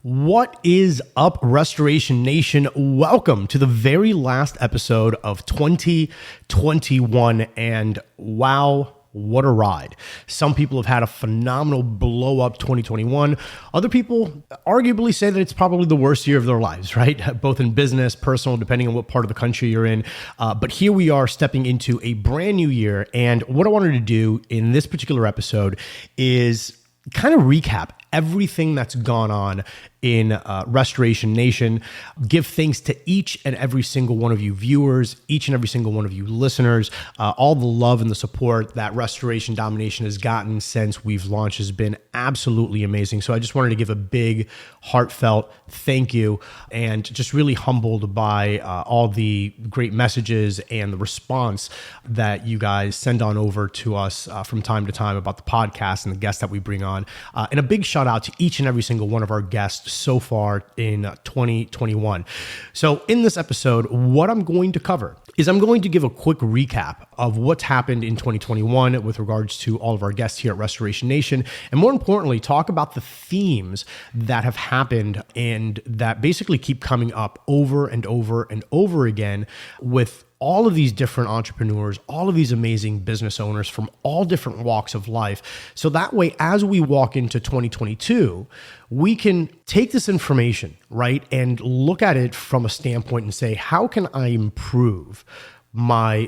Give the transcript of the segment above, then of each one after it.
What is up, Restoration Nation? Welcome to the very last episode of 2021. And wow, what a ride. Some people have had a phenomenal blow up 2021. Other people arguably say that it's probably the worst year of their lives, right? Both in business, personal, depending on what part of the country you're in. But here we are stepping into a brand new year. And what I wanted to do in this particular episode is kind of recap everything that's gone on in Restoration Nation, give thanks to each and every single one of you viewers, each and every single one of you listeners. All the love and the support that Restoration Domination has gotten since we've launched has been absolutely amazing. So I just wanted to give a big, heartfelt thank you and just really humbled by all the great messages and the response that you guys send on over to us from time to time about the podcast and the guests that we bring on. And a big shout out to each and every single one of our guests so far in 2021. So in this episode, what I'm going to cover is I'm going to give a quick recap of what's happened in 2021 with regards to all of our guests here at Restoration Nation. And more importantly, talk about the themes that have happened and that basically keep coming up over and over and over again with all of these different entrepreneurs, all of these amazing business owners from all different walks of life. So that way, as we walk into 2022, we can take this information, right, and look at it from a standpoint and say, how can I improve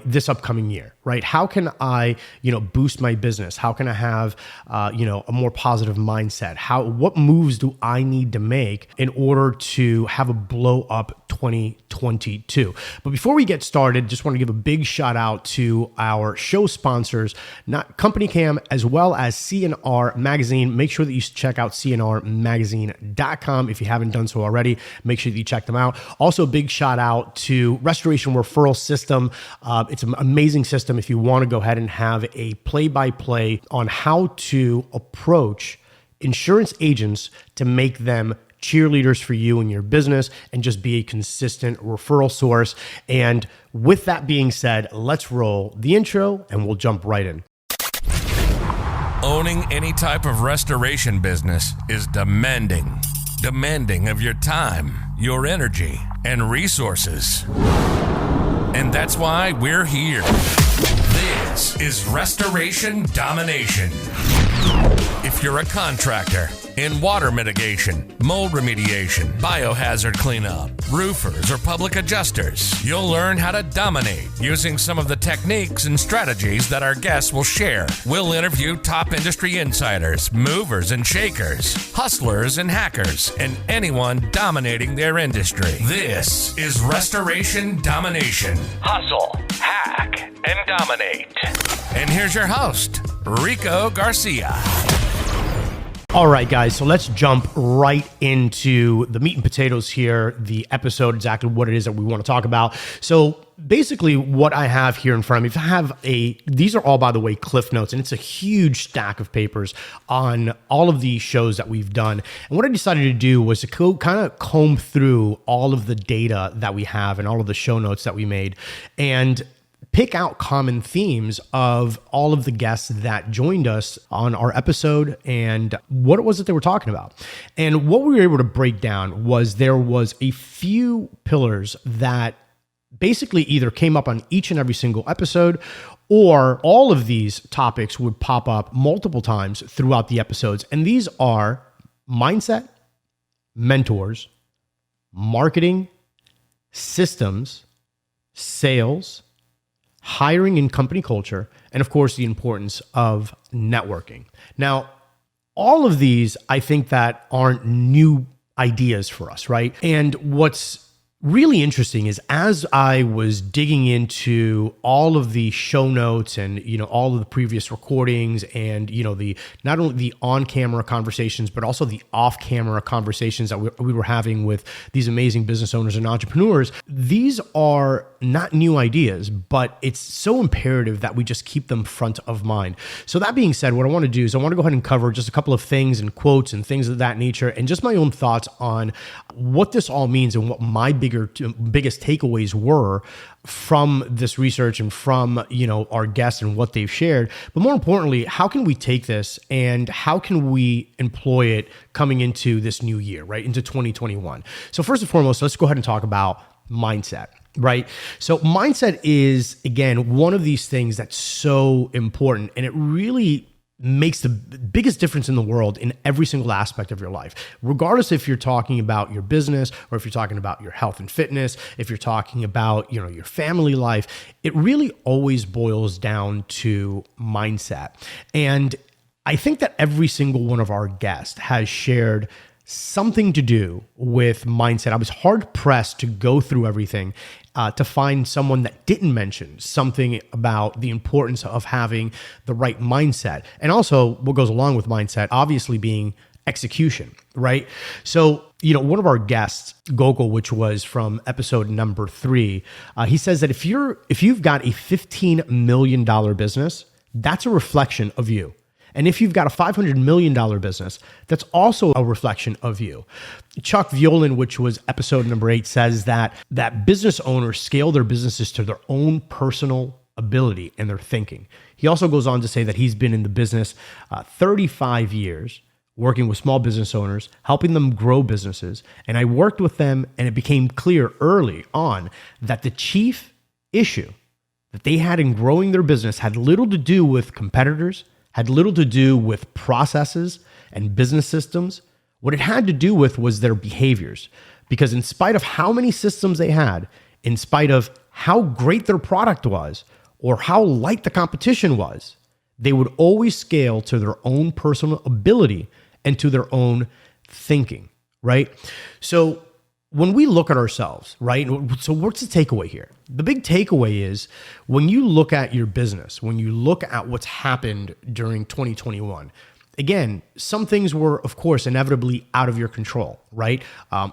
this upcoming year, right? How can I, boost my business? How can I have, a more positive mindset? What moves do I need to make in order to have a blow up 2022? But before we get started, just want to give a big shout out to our show sponsors, not Company Cam, as well as CNR Magazine. Make sure that you check out cnrmagazine.com. If you haven't done so already, make sure that you check them out. Also, a big shout out to Restoration Referral System. It's an amazing system if you want to go ahead and have a play-by-play on how to approach insurance agents to make them cheerleaders for you and your business and just be a consistent referral source. And with that being said, let's roll the intro and we'll jump right in. Owning any type of restoration business is demanding of your time, your energy, and resources. And that's why we're here. This is Restoration Domination. If you're a contractor in water mitigation, mold remediation, biohazard cleanup, roofers, or public adjusters, you'll learn how to dominate using some of the techniques and strategies that our guests will share. We'll interview top industry insiders, movers and shakers, hustlers and hackers, and anyone dominating their industry. This is Restoration Domination. Hustle, hack, and dominate. And here's your host, Rico Garcia. All right, guys, so let's jump right into the meat and potatoes here, the episode, exactly what it is that we want to talk about. So basically what I have here in front of me, these are all, by the way, Cliff Notes, and it's a huge stack of papers on all of the shows that we've done. And what I decided to do was to kind of comb through all of the data that we have and all of the show notes that we made and pick out common themes of all of the guests that joined us on our episode and what it was that they were talking about. And what we were able to break down was there was a few pillars that basically either came up on each and every single episode, or all of these topics would pop up multiple times throughout the episodes. And these are mindset, mentors, marketing, systems, sales, hiring and company culture, and of course, the importance of networking. Now, all of these, I think that aren't new ideas for us, right? And what's really interesting is as I was digging into all of the show notes and, all of the previous recordings and, the not only the on-camera conversations, but also the off-camera conversations that we were having with these amazing business owners and entrepreneurs, these are not new ideas, but it's so imperative that we just keep them front of mind. So that being said, what I want to do is I want to go ahead and cover just a couple of things and quotes and things of that nature and just my own thoughts on what this all means and what my big biggest takeaways were from this research and from, our guests and what they've shared. But more importantly, how can we take this and how can we employ it coming into this new year, right? Into 2021. So first and foremost, let's go ahead and talk about mindset. Right. So mindset is, again, one of these things that's so important, and it really makes the biggest difference in the world in every single aspect of your life, regardless if you're talking about your business or if you're talking about your health and fitness, if you're talking about, your family life. It really always boils down to mindset. And I think that every single one of our guests has shared something to do with mindset. I was hard pressed to go through everything to find someone that didn't mention something about the importance of having the right mindset. And also what goes along with mindset, obviously being execution, right? So, one of our guests, Gokul, which was from episode number 3, he says that if you've got a $15 million business, that's a reflection of you. And if you've got a $500 million business, that's also a reflection of you. Chuck Violin, which was episode number 8, says that business owners scale their businesses to their own personal ability and their thinking. He also goes on to say that he's been in the business 35 years, working with small business owners, helping them grow businesses. And I worked with them, and it became clear early on that the chief issue that they had in growing their business had little to do with competitors, had little to do with processes and business systems. What it had to do with was their behaviors. Because in spite of how many systems they had, in spite of how great their product was, or how light the competition was, they would always scale to their own personal ability and to their own thinking, right? So when we look at ourselves, right? So what's the takeaway here? The big takeaway is when you look at your business, when you look at what's happened during 2021, again, some things were, of course, inevitably out of your control, right?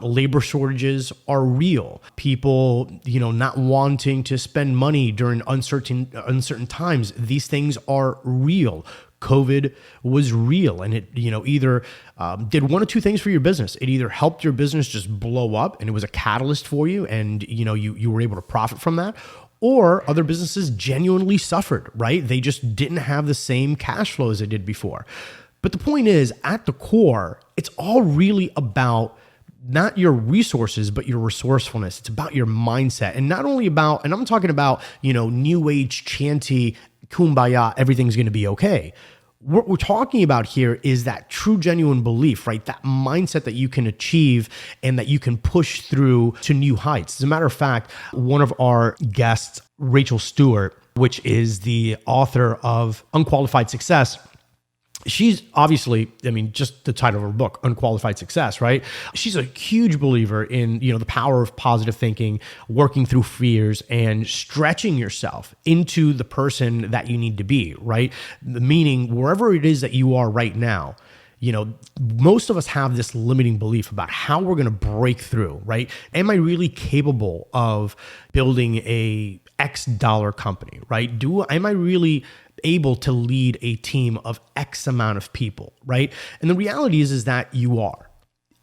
Labor shortages are real. People, not wanting to spend money during uncertain times. These things are real. COVID was real, and it, either did one or two things for your business. It either helped your business just blow up, and it was a catalyst for you, and you were able to profit from that, or other businesses genuinely suffered, right? They just didn't have the same cash flow as they did before. But the point is, at the core, it's all really about not your resources, but your resourcefulness. It's about your mindset, and not only about, and I'm talking about, new age chanty, kumbaya, everything's going to be okay. What we're talking about here is that true, genuine belief, right? That mindset that you can achieve and that you can push through to new heights. As a matter of fact, one of our guests, Rachel Stewart, which is the author of Unqualified Success, she's obviously, just the title of her book, Unqualified Success, right? She's a huge believer in, the power of positive thinking, working through fears and stretching yourself into the person that you need to be, right? Meaning wherever it is that you are right now, most of us have this limiting belief about how we're going to break through, right? Am I really capable of building a X dollar company, right? Am I really able to lead a team of X amount of people, right? And the reality is that you are.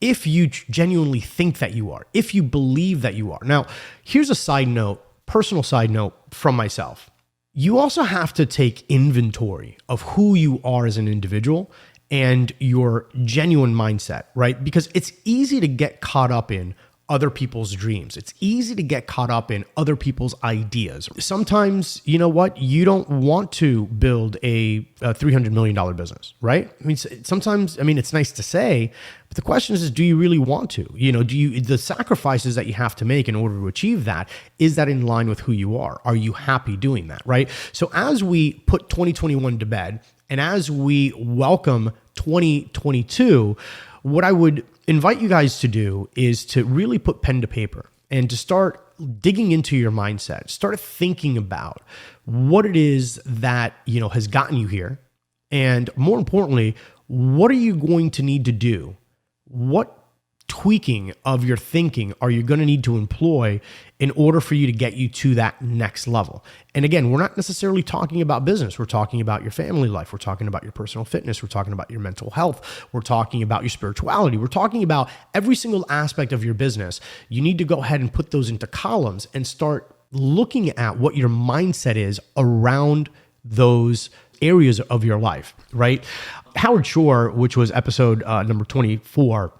If you genuinely think that you are, if you believe that you are. Now, here's a side note, personal side note from myself. You also have to take inventory of who you are as an individual and your genuine mindset, right? Because it's easy to get caught up in other people's dreams. It's easy to get caught up in other people's ideas. Sometimes, you don't want to build a $300 million business, right? Sometimes, it's nice to say, but the question is do you really want to? The sacrifices that you have to make in order to achieve that, is that in line with who you are? Are you happy doing that, right? So as we put 2021 to bed, and as we welcome 2022, what I would invite you guys to do is to really put pen to paper and to start digging into your mindset. Start thinking about what it is that, has gotten you here. And more importantly, what are you going to need to do? What tweaking of your thinking are you going to need to employ in order for you to get you to that next level? And again, we're not necessarily talking about business. We're talking about your family life. We're talking about your personal fitness. We're talking about your mental health. We're talking about your spirituality. We're talking about every single aspect of your business. You need to go ahead and put those into columns and start looking at what your mindset is around those areas of your life, right? Howard Shore, which was episode number 24,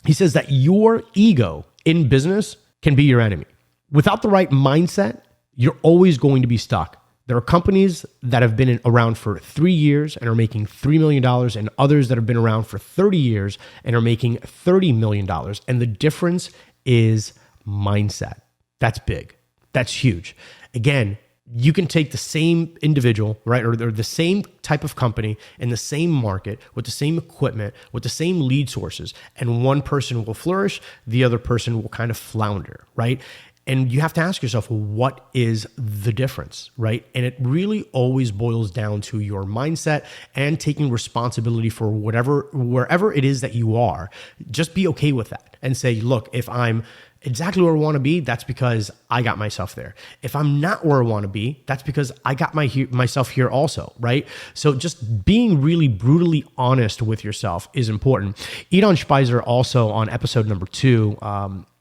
he says that your ego in business can be your enemy. Without the right mindset, you're always going to be stuck. There are companies that have been around for 3 years and are making $3 million, and others that have been around for 30 years and are making $30 million. And the difference is mindset. That's big. That's huge. Again, you can take the same individual, right, or the same type of company in the same market with the same equipment, with the same lead sources, and one person will flourish, the other person will kind of flounder, right? And you have to ask yourself, well, what is the difference, right? And it really always boils down to your mindset and taking responsibility for wherever it is that you are. Just be okay with that and say, look, if I'm exactly where I want to be, that's because I got myself there. If I'm not where I want to be, that's because I got myself here also, right? So just being really brutally honest with yourself is important. Edon Speiser also on episode number 2,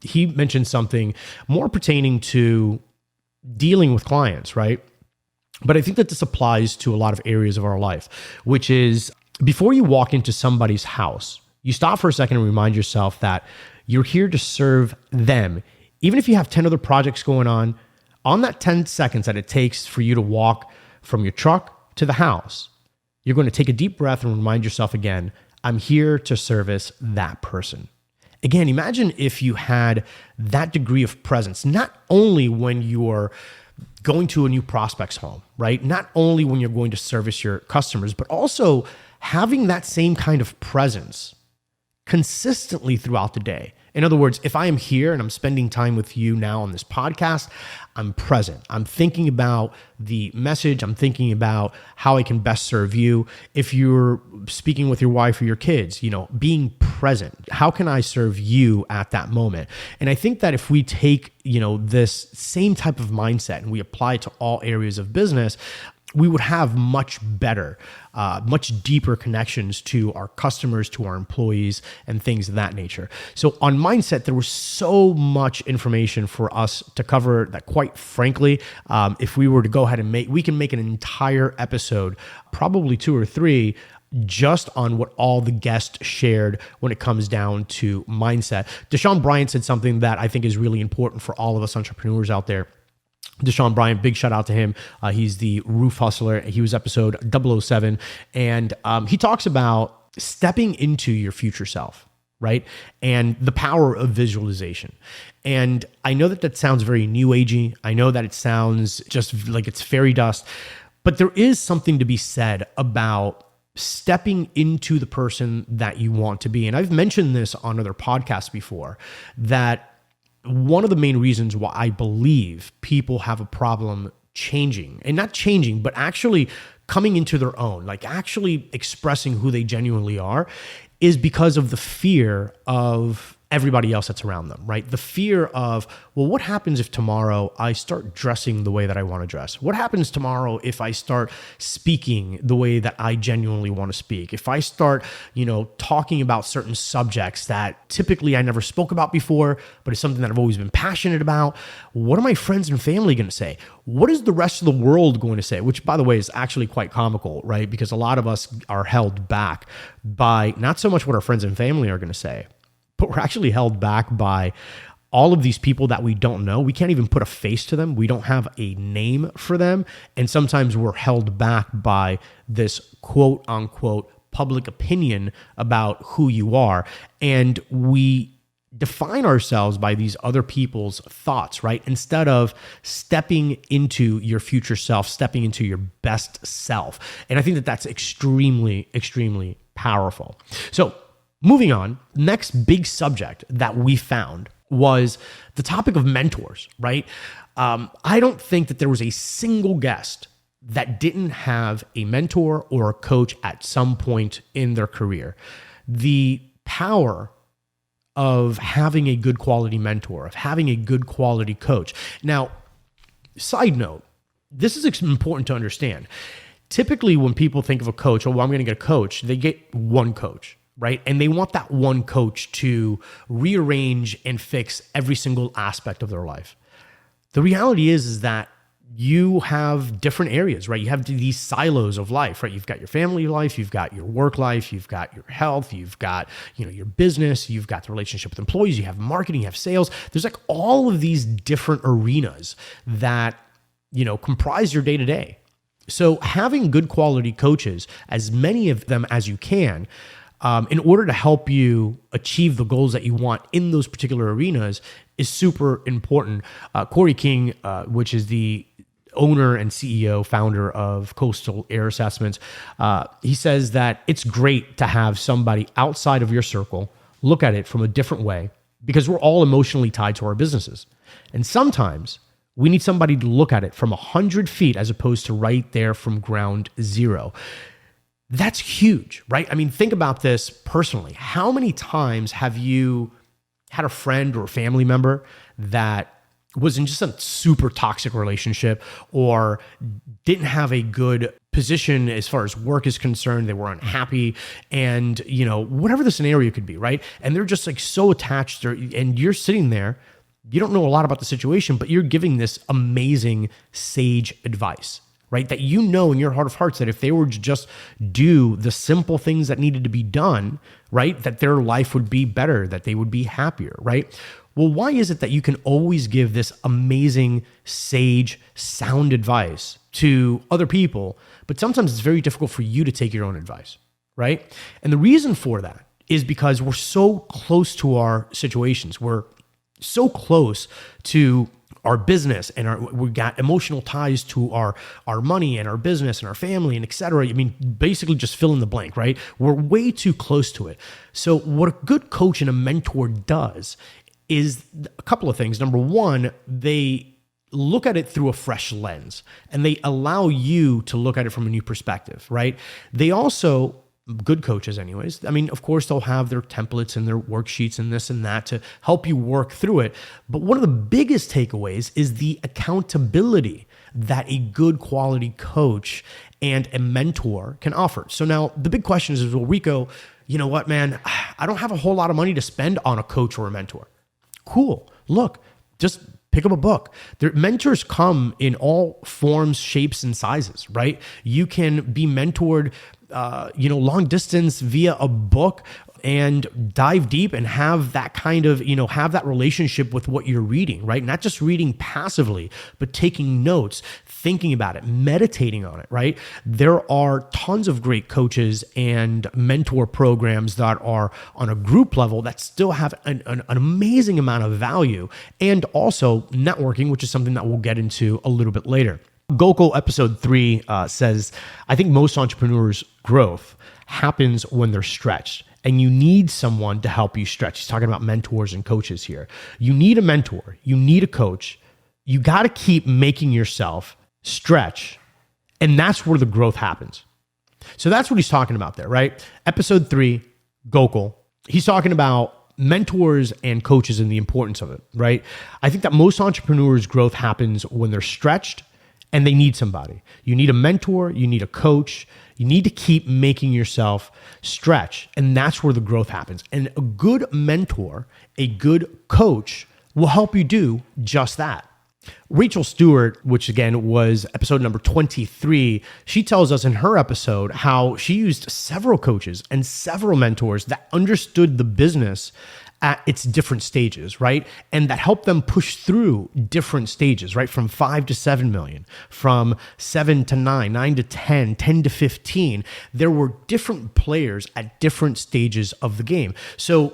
he mentioned something more pertaining to dealing with clients, right? But I think that this applies to a lot of areas of our life, which is before you walk into somebody's house, you stop for a second and remind yourself that you're here to serve them. Even if you have 10 other projects going on that 10 seconds that it takes for you to walk from your truck to the house, you're going to take a deep breath and remind yourself again, I'm here to service that person. Again, imagine if you had that degree of presence, not only when you're going to a new prospect's home, right? Not only when you're going to service your customers, but also having that same kind of presence consistently throughout the day. In other words, if I am here and I'm spending time with you now on this podcast, I'm present. I'm thinking about the message. I'm thinking about how I can best serve you. If you're speaking with your wife or your kids, being present. How can I serve you at that moment? And I think that if we take, this same type of mindset and we apply it to all areas of business, we would have much better, much deeper connections to our customers, to our employees, and things of that nature. So on mindset, there was so much information for us to cover that, quite frankly, if we were to go ahead and we can make an entire episode, probably 2 or 3, just on what all the guests shared when it comes down to mindset. Deshaun Bryant said something that I think is really important for all of us entrepreneurs out there. Deshaun Bryant, big shout out to him. He's the roof hustler. He was episode 007. And he talks about stepping into your future self, right? And the power of visualization. And I know that sounds very new agey. I know that it sounds just like it's fairy dust, but there is something to be said about stepping into the person that you want to be. And I've mentioned this on other podcasts before, that one of the main reasons why I believe people have a problem changing, and not changing, but actually coming into their own, like actually expressing who they genuinely are, is because of the fear of everybody else that's around them, right? The fear of, well, what happens if tomorrow I start dressing the way that I want to dress? What happens tomorrow if I start speaking the way that I genuinely want to speak? If I start, talking about certain subjects that typically I never spoke about before, but it's something that I've always been passionate about, what are my friends and family going to say? What is the rest of the world going to say? Which, by the way, is actually quite comical, right? Because a lot of us are held back by not so much what our friends and family are going to say, but we're actually held back by all of these people that we don't know. We can't even put a face to them. We don't have a name for them. And sometimes we're held back by this quote unquote public opinion about who you are. And we define ourselves by these other people's thoughts, right? Instead of stepping into your future self, stepping into your best self. And I think that that's extremely, extremely powerful. So moving on, next big subject that we found was the topic of mentors, right? I don't think that there was a single guest that didn't have a mentor or a coach at some point in their career. The power of having a good quality mentor, of having a good quality coach. Now, side note, this is important to understand. Typically, when people think of a coach, oh, well, I'm going to get a coach, they get one coach, right? And they want that one coach to rearrange and fix every single aspect of their life. The reality is that you have different areas, right? You have these silos of life, right? You've got your family life, you've got your work life, you've got your health, you've got, your business, you've got the relationship with employees, you have marketing, you have sales. There's like all of these different arenas that, comprise your day-to-day. So having good quality coaches, as many of them as you can, in order to help you achieve the goals that you want in those particular arenas is super important. Corey King, which is the owner and CEO, founder of Coastal Air Assessments, he says that it's great to have somebody outside of your circle look at it from a different way because we're all emotionally tied to our businesses. And sometimes we need somebody to look at it from 100 feet as opposed to right there from ground zero. That's huge, right? I mean, think about this personally. How many times have you had a friend or a family member that was in just a super toxic relationship or didn't have a good position as far as work is concerned? They were unhappy and, whatever the scenario could be, right? And they're just like so attached and you're sitting there, you don't know a lot about the situation, but you're giving this amazing sage advice, right? That in your heart of hearts that if they were to just do the simple things that needed to be done, right, that their life would be better, that they would be happier, right? Well, why is it that you can always give this amazing, sage, sound advice to other people, but sometimes it's very difficult for you to take your own advice, right? And the reason for that is because we're so close to our situations. We're so close to our business and we got emotional ties to our money and our business and our family and et cetera. I mean, basically just fill in the blank, right? We're way too close to it. So what a good coach and a mentor does is a couple of things. Number one, they look at it through a fresh lens and they allow you to look at it from a new perspective, right? They also, good coaches anyways, I mean, of course, they'll have their templates and their worksheets and this and that to help you work through it. But one of the biggest takeaways is the accountability that a good quality coach and a mentor can offer. So now the big question is, well, Rico, you know what, man, I don't have a whole lot of money to spend on a coach or a mentor. Cool. Look, just pick up a book. Their mentors come in all forms, shapes, and sizes, right? You can be mentored long distance via a book and dive deep and have that kind of, have that relationship with what you're reading, right? Not just reading passively, but taking notes, thinking about it, meditating on it, right? There are tons of great coaches and mentor programs that are on a group level that still have an amazing amount of value, and also networking, which is something that we'll get into a little bit later. Gokul episode 3 says, I think most entrepreneurs' growth happens when they're stretched, and you need someone to help you stretch. He's talking about mentors and coaches here. You need a mentor. You need a coach. You got to keep making yourself stretch, and that's where the growth happens. So that's what he's talking about there, right? Episode 3, Gokul. He's talking about mentors and coaches and the importance of it, right? I think that most entrepreneurs' growth happens when they're stretched and they need somebody. You need a mentor, you need a coach, you need to keep making yourself stretch, and that's where the growth happens. And a good mentor, a good coach will help you do just that. Rachel Stewart, which again was episode number 23, she tells us in her episode how she used several coaches and several mentors that understood the business at its different stages, right? And that helped them push through different stages, right? From 5 to 7 million, from 7 to 9, 9 to 10, 10 to 15. There were different players at different stages of the game. So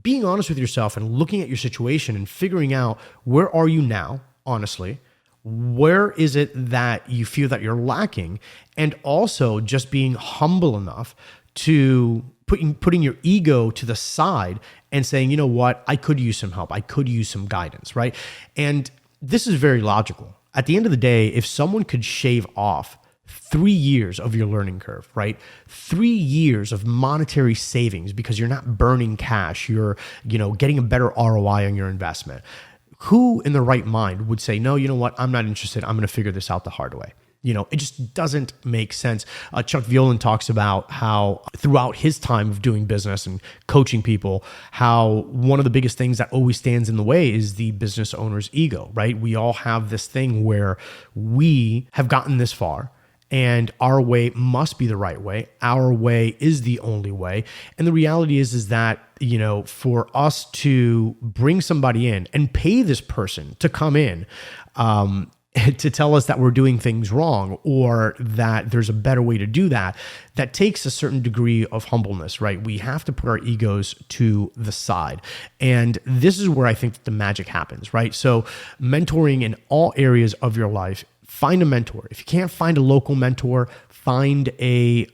being honest with yourself and looking at your situation and figuring out where are you now, honestly, where is it that you feel that you're lacking? And also just being humble enough to putting your ego to the side and saying, you know what, I could use some help. I could use some guidance, right? And this is very logical. At the end of the day, if someone could shave off 3 years of your learning curve, right? 3 years of monetary savings because you're not burning cash. You're, getting a better ROI on your investment. Who in their right mind would say, no, you know what? I'm not interested. I'm going to figure this out the hard way. It just doesn't make sense. Chuck Violan talks about how throughout his time of doing business and coaching people, how one of the biggest things that always stands in the way is the business owner's ego, right? We all have this thing where we have gotten this far and our way must be the right way. Our way is the only way. And the reality is that, for us to bring somebody in and pay this person to come in, to tell us that we're doing things wrong or that there's a better way to do that, that takes a certain degree of humbleness, right? We have to put our egos to the side. And this is where I think that the magic happens, right? So mentoring in all areas of your life, find a mentor. If you can't find a local mentor, find a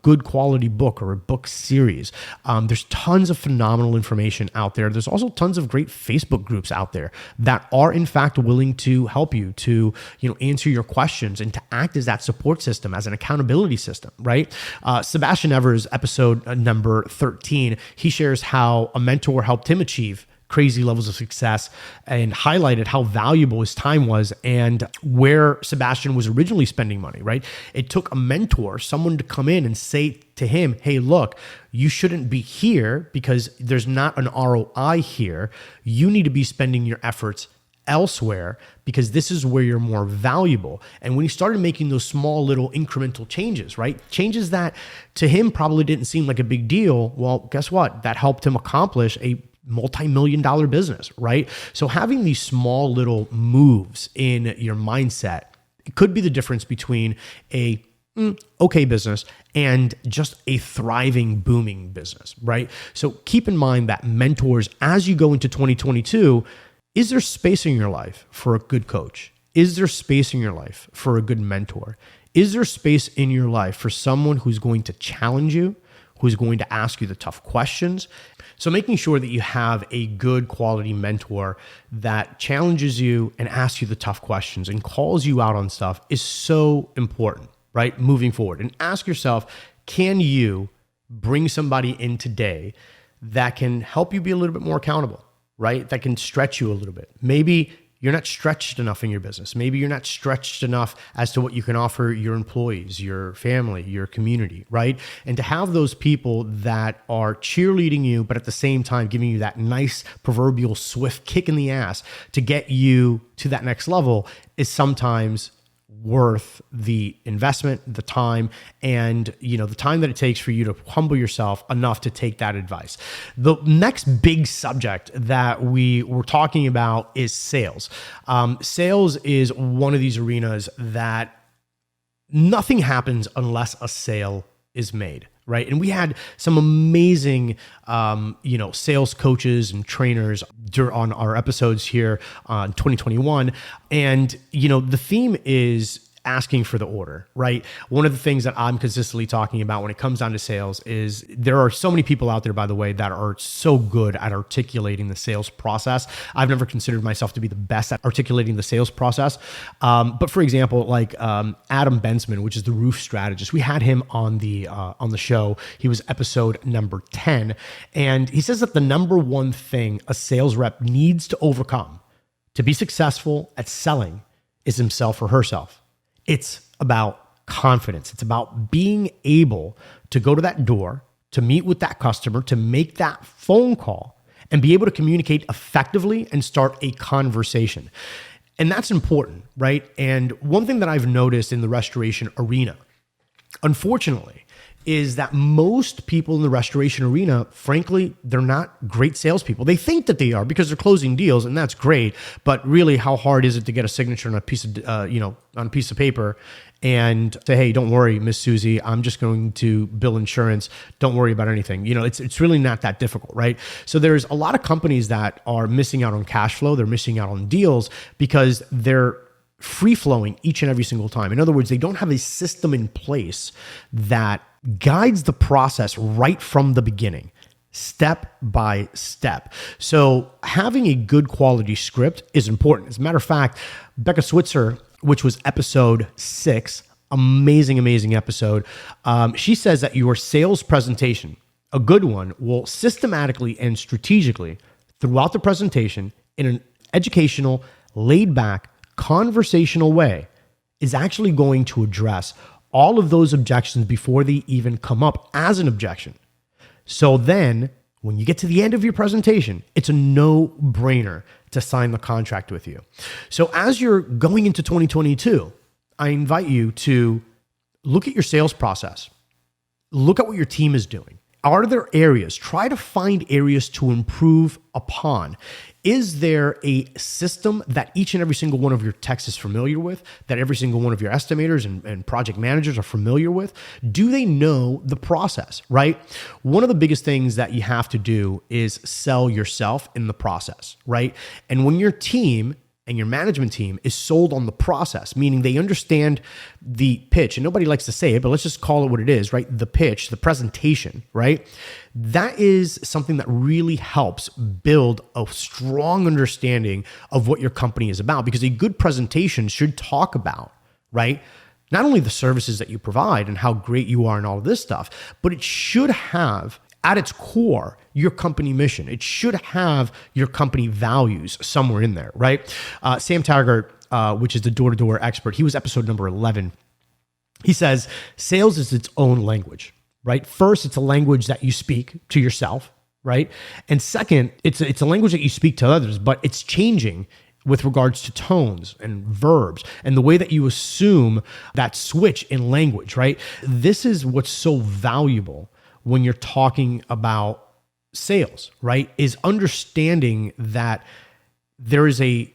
good quality book or a book series. There's tons of phenomenal information out there. There's also tons of great Facebook groups out there that are in fact willing to help you to answer your questions and to act as that support system, as an accountability system, right? Sebastian Evers, episode number 13, he shares how a mentor helped him achieve crazy levels of success and highlighted how valuable his time was and where Sebastian was originally spending money, right? It took a mentor, someone to come in and say to him, hey, look, you shouldn't be here because there's not an ROI here. You need to be spending your efforts elsewhere because this is where you're more valuable. And when he started making those small little incremental changes, right? Changes that to him probably didn't seem like a big deal. Well, guess what? That helped him accomplish a multi-million-dollar business, right? So having these small little moves in your mindset, it could be the difference between a okay business and just a thriving, booming business, right? So keep in mind that mentors, as you go into 2022, is there space in your life for a good coach? Is there space in your life for a good mentor? Is there space in your life for someone who's going to challenge you, who's going to ask you the tough questions? So making sure that you have a good quality mentor that challenges you and asks you the tough questions and calls you out on stuff is so important, right? Moving forward. And ask yourself, can you bring somebody in today that can help you be a little bit more accountable, right? That can stretch you a little bit. Maybe you're not stretched enough in your business. Maybe you're not stretched enough as to what you can offer your employees, your family, your community, right? And to have those people that are cheerleading you, but at the same time giving you that nice proverbial swift kick in the ass to get you to that next level is sometimes worth the investment, the time, and the time that it takes for you to humble yourself enough to take that advice. The next big subject that we were talking about is sales. Sales is one of these arenas that nothing happens unless a sale is made, right? And we had some amazing, sales coaches and trainers on our episodes here on 2021. And, the theme is asking for the order, right? One of the things that I'm consistently talking about when it comes down to sales is there are so many people out there, by the way, that are so good at articulating the sales process. I've never considered myself to be the best at articulating the sales process. But for example, like Adam Bensman, which is the roof strategist, we had him on the show. He was episode number 10. And he says that the number one thing a sales rep needs to overcome to be successful at selling is himself or herself. It's about confidence. It's about being able to go to that door, to meet with that customer, to make that phone call, and be able to communicate effectively and start a conversation. And that's important, right? And one thing that I've noticed in the restoration arena, unfortunately, is that most people in the restoration arena, frankly, they're not great salespeople. They think that they are because they're closing deals, and that's great. But really, how hard is it to get a signature on a piece of, on a piece of paper, and say, "Hey, don't worry, Miss Susie, I'm just going to bill insurance. Don't worry about anything." It's really not that difficult, right? So there's a lot of companies that are missing out on cash flow. They're missing out on deals because they're free-flowing each and every single time. In other words, they don't have a system in place that guides the process right from the beginning, step by step. So having a good quality script is important. As a matter of fact, Becca Switzer, which was episode 6 Amazing, amazing episode. She says that your sales presentation, a good one, will systematically and strategically throughout the presentation in an educational, laid back, conversational way is actually going to address all of those objections before they even come up as an objection. So then when you get to the end of your presentation, it's a no-brainer to sign the contract with you. So as you're going into 2022, I invite you to look at your sales process. Look at what your team is doing. Are there areas? Try to find areas to improve upon. Is there a system that each and every single one of your techs is familiar with, that every single one of your estimators and project managers are familiar with? Do they know the process, right? One of the biggest things that you have to do is sell yourself in the process, right? And when your team and your management team is sold on the process, meaning they understand the pitch, and nobody likes to say it, but let's just call it what it is, right? The pitch, the presentation, right? That is something that really helps build a strong understanding of what your company is about, because a good presentation should talk about, right? Not only the services that you provide and how great you are and all of this stuff, but it should have at its core your company mission. It should have your company values somewhere in there, right? Sam Taggart, which is the door-to-door expert, he was episode number 11. He says, sales is its own language, right? First, it's a language that you speak to yourself, right? And second, it's a language that you speak to others, but it's changing with regards to tones and verbs and the way that you assume that switch in language, right? This is what's so valuable when you're talking about sales, right? Is understanding that there's a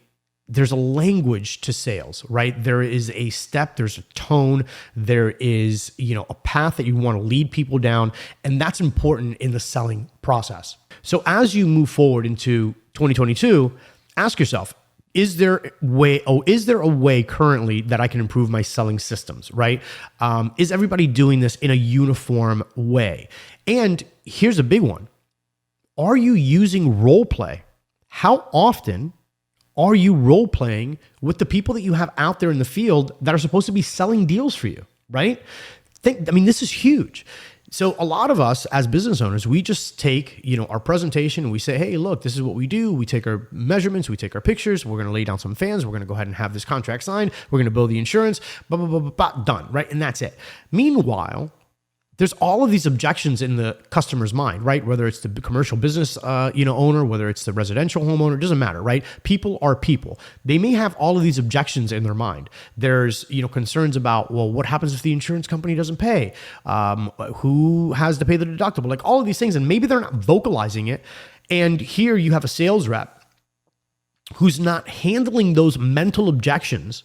language to sales, right? There is a step, there's a tone, there is, a path that you want to lead people down, and that's important in the selling process. So as you move forward into 2022, ask yourself, is there a way currently that I can improve my selling systems, right? Is everybody doing this in a uniform way? And here's a big one. Are you using role play? How often are you role playing with the people that you have out there in the field that are supposed to be selling deals for you, right? This is huge. So a lot of us as business owners, we just take, our presentation and we say, hey, look, this is what we do. We take our measurements, we take our pictures, we're going to lay down some fans, we're going to go ahead and have this contract signed, we're going to bill the insurance, blah, blah, blah, blah, blah, done, right? And that's it. Meanwhile, there's all of these objections in the customer's mind, right? Whether it's the commercial business, owner, whether it's the residential homeowner, it doesn't matter, right? People are people. They may have all of these objections in their mind. There's, concerns about, well, what happens if the insurance company doesn't pay? Who has to pay the deductible? Like all of these things, and maybe they're not vocalizing it. And here you have a sales rep who's not handling those mental objections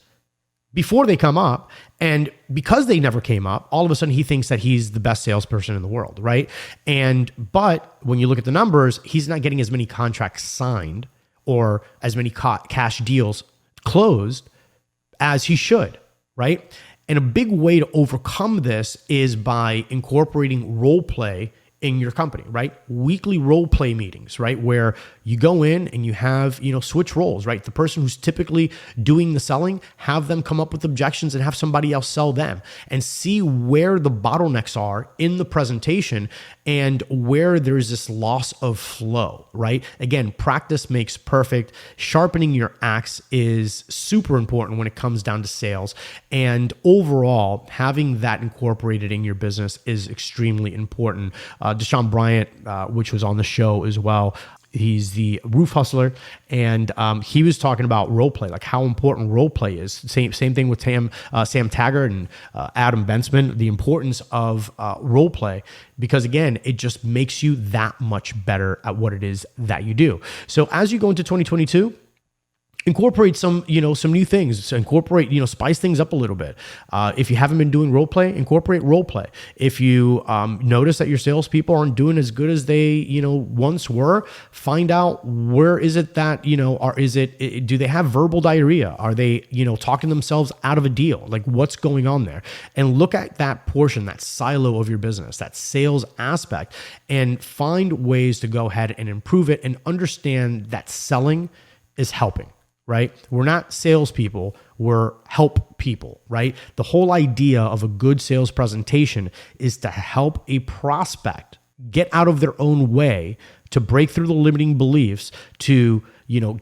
before they come up. And because they never came up, all of a sudden he thinks that he's the best salesperson in the world, right? But when you look at the numbers, he's not getting as many contracts signed or as many cash deals closed as he should, right? And a big way to overcome this is by incorporating role play in your company, right? Weekly role play meetings, right? Where you go in and you have, switch roles, right? The person who's typically doing the selling, have them come up with objections and have somebody else sell them, and see where the bottlenecks are in the presentation and where there's this loss of flow, right? Again, practice makes perfect. Sharpening your axe is super important when it comes down to sales. And overall, having that incorporated in your business is extremely important. Deshaun Bryant, which was on the show as well, he's the roof hustler, and he was talking about role play, like how important role play is. Same thing with Sam Taggart and Adam Bensman, the importance of role play, because again, it just makes you that much better at what it is that you do. So as you go into 2022, incorporate some new things. So incorporate, spice things up a little bit. If you haven't been doing role play, incorporate role play. If you notice that your salespeople aren't doing as good as they, once were, find out where is it that, do they have verbal diarrhea? Are they, talking themselves out of a deal? Like what's going on there? And look at that portion, that silo of your business, that sales aspect, and find ways to go ahead and improve it and understand that selling is helping. Right? We're not salespeople. We're help people, right? The whole idea of a good sales presentation is to help a prospect get out of their own way, to break through the limiting beliefs, to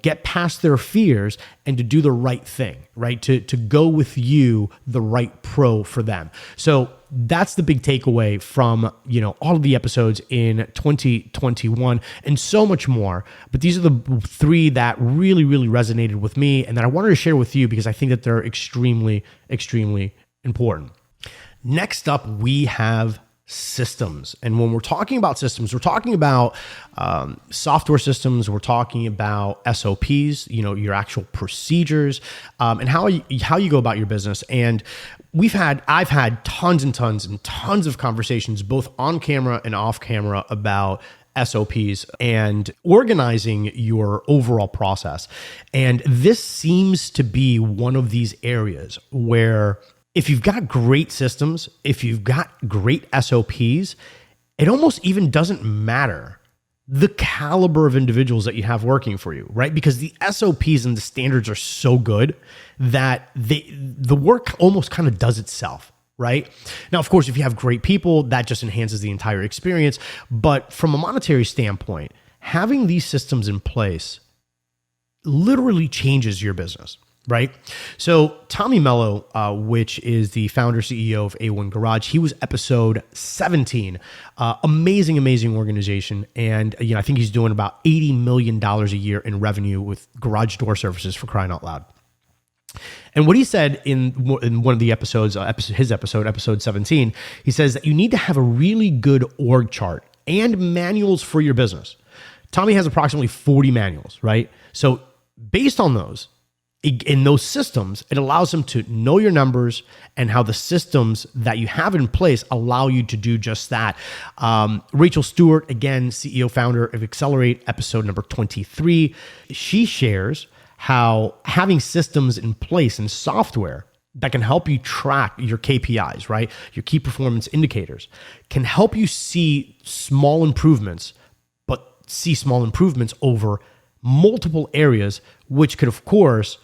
get past their fears, and to do the right thing, right? To go with you, the right pro for them. So that's the big takeaway from, all of the episodes in 2021 and so much more. But these are the three that really, really resonated with me and that I wanted to share with you because I think that they're extremely, extremely important. Next up, we have systems. And when we're talking about systems, we're talking about software systems, we're talking about SOPs, your actual procedures, and how you go about your business. And I've had tons and tons and tons of conversations, both on camera and off camera, about SOPs and organizing your overall process. And this seems to be one of these areas where if you've got great systems, if you've got great SOPs, it almost even doesn't matter the caliber of individuals that you have working for you, right? Because the SOPs and the standards are so good that the work almost kind of does itself, right? Now, of course, if you have great people, that just enhances the entire experience. But from a monetary standpoint, having these systems in place literally changes your business. Right? So Tommy Mello, which is the founder, CEO of A1 Garage, he was episode 17. Amazing, amazing organization. And, I think he's doing about $80 million a year in revenue with garage door services, for crying out loud. And what he said in one of the episodes, episode 17, he says that you need to have a really good org chart and manuals for your business. Tommy has approximately 40 manuals, right? So based on those, in those systems, it allows him to know your numbers and how the systems that you have in place allow you to do just that. Rachel Stewart, again, CEO, founder of Accelerate, episode number 23, she shares how having systems in place and software that can help you track your KPIs, right? Your key performance indicators, can help you see small improvements, but see small improvements over multiple areas, which could, of course,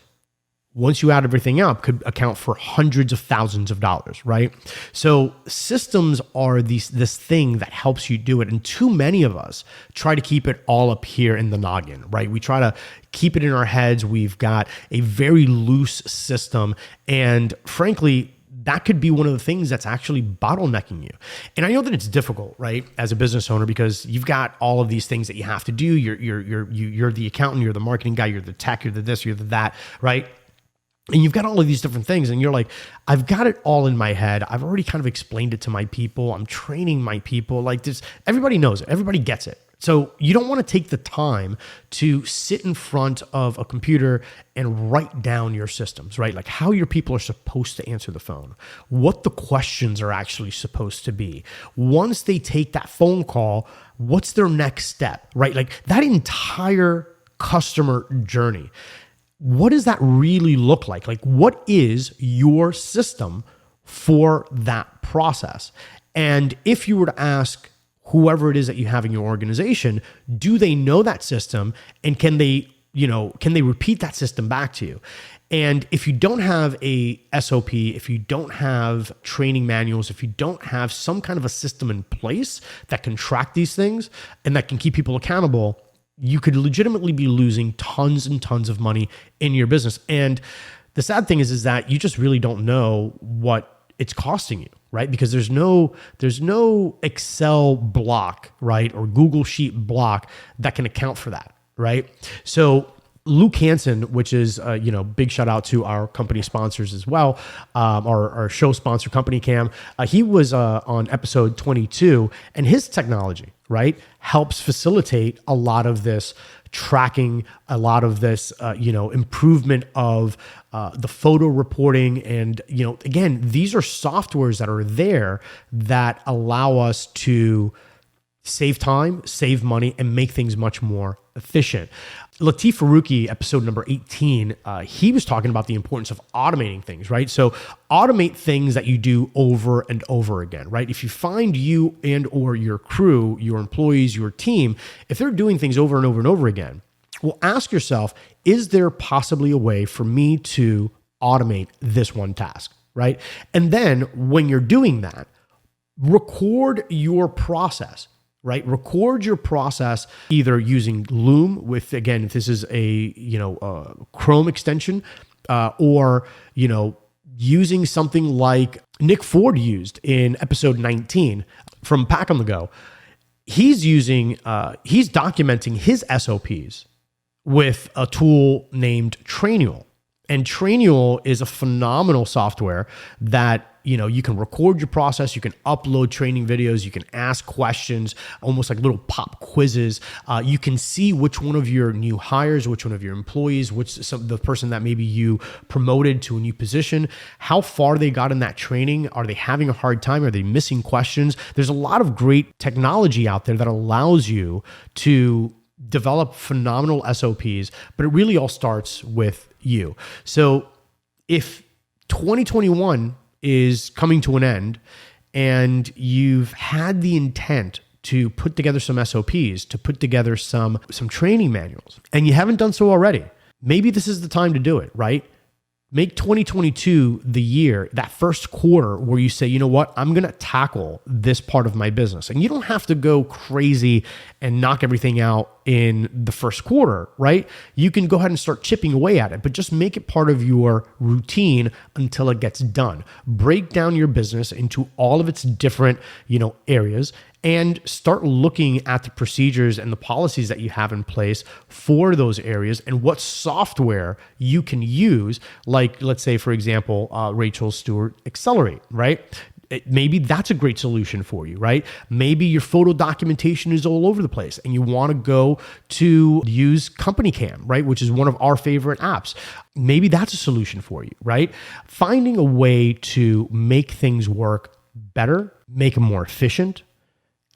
once you add everything up, could account for hundreds of thousands of dollars, right? So systems are this thing that helps you do it. And too many of us try to keep it all up here in the noggin, right? We try to keep it in our heads. We've got a very loose system. And frankly, that could be one of the things that's actually bottlenecking you. And I know that it's difficult, right, as a business owner, because you've got all of these things that you have to do. You're the accountant, you're the marketing guy, you're the tech, you're the this, you're the that, right? And you've got all of these different things and you're like, I've got it all in my head. I've already kind of explained it to my people. I'm training my people. Like this, everybody knows it. Everybody gets it. So you don't want to take the time to sit in front of a computer and write down your systems, right? Like how your people are supposed to answer the phone, what the questions are actually supposed to be. Once they take that phone call, what's their next step, right? Like that entire customer journey. What does that really look like? Like, what is your system for that process? And if you were to ask whoever it is that you have in your organization, do they know that system? And can they repeat that system back to you? And if you don't have a SOP, if you don't have training manuals, if you don't have some kind of a system in place that can track these things and that can keep people accountable, you could legitimately be losing tons and tons of money in your business. And the sad thing is that you just really don't know what it's costing you, right? Because there's no Excel block, right? Or Google Sheet block that can account for that, right? So Luke Hansen, which is, big shout out to our company sponsors as well, our show sponsor, Company Cam. He was on episode 22, and his technology, right, helps facilitate a lot of this tracking, a lot of this, improvement of the photo reporting. And, again, these are softwares that are there that allow us to save time, save money, and make things much more efficient. Latif Faruqi, episode number 18, he was talking about the importance of automating things, right? So automate things that you do over and over again, right? If you find you and or your crew, your employees, your team, if they're doing things over and over and over again, well, ask yourself, is there possibly a way for me to automate this one task, right? And then when you're doing that, record your process, right? Record your process either using Loom with, again, if this is a Chrome extension, or using something like Nick Ford used in episode 19 from Pack on the Go. He's documenting his SOPs with a tool named Trainual. And Trainual is a phenomenal software that, you can record your process, you can upload training videos, you can ask questions, almost like little pop quizzes. You can see which one of your new hires, which one of your employees, the person that maybe you promoted to a new position, how far they got in that training. Are they having a hard time? Are they missing questions? There's a lot of great technology out there that allows you to develop phenomenal SOPs, but it really all starts with you. So if 2021 is coming to an end and you've had the intent to put together some SOPs, to put together some training manuals, and you haven't done so already, maybe this is the time to do it, right? Make 2022 the year, that first quarter where you say, you know what, I'm going to tackle this part of my business. And you don't have to go crazy and knock everything out in the first quarter, right? You can go ahead and start chipping away at it, but just make it part of your routine until it gets done. Break down your business into all of its different, areas, and start looking at the procedures and the policies that you have in place for those areas and what software you can use. Like, let's say, for example, Rachel Stewart Accelerate, right? Maybe that's a great solution for you, right? Maybe your photo documentation is all over the place and you want to go to use Company Cam, right? Which is one of our favorite apps. Maybe that's a solution for you, right? Finding a way to make things work better, make them more efficient,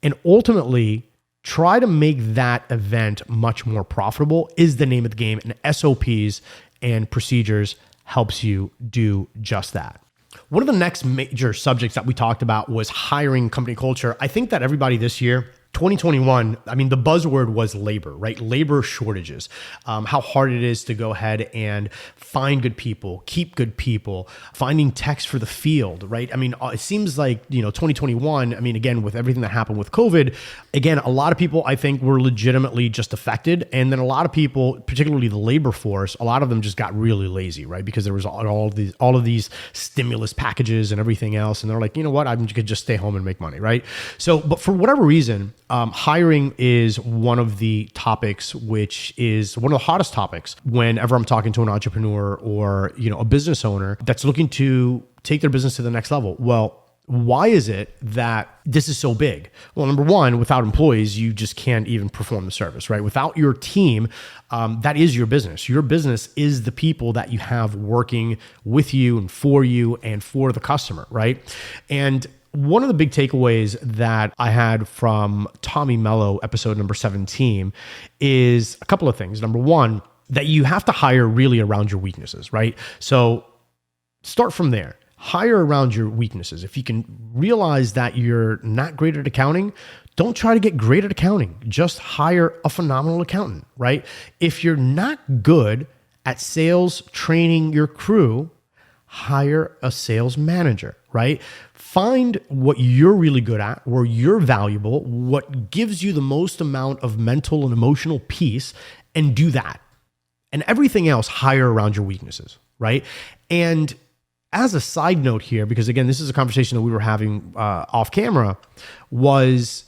and ultimately try to make that event much more profitable is the name of the game. And SOPs and procedures helps you do just that. One of the next major subjects that we talked about was hiring, company culture. I think that everybody this year, 2021, the buzzword was labor, right? Labor shortages, how hard it is to go ahead and find good people, keep good people, finding techs for the field, right? It seems like, 2021, again, with everything that happened with COVID, again, a lot of people, I think, were legitimately just affected. And then a lot of people, particularly the labor force, a lot of them just got really lazy, right? Because there was all of these stimulus packages and everything else. And they're like, you know what? I could just stay home and make money, right? So, but for whatever reason, hiring is one of the topics, which is one of the hottest topics whenever I'm talking to an entrepreneur or, a business owner that's looking to take their business to the next level. Well, why is it that this is so big? Well, number one, without employees, you just can't even perform the service, right? Without your team, that is your business. Your business is the people that you have working with you and for the customer, right? And one of the big takeaways that I had from Tommy Mello, episode number 17, is a couple of things. Number one, that you have to hire really around your weaknesses, right? So start from there. Hire around your weaknesses. If you can realize that you're not great at accounting, don't try to get great at accounting. Just hire a phenomenal accountant, right? If you're not good at sales, training your crew, hire a sales manager, right? Find what you're really good at, where you're valuable, what gives you the most amount of mental and emotional peace, and do that. And everything else, hire around your weaknesses, right? And as a side note here, because again, this is a conversation that we were having off camera, was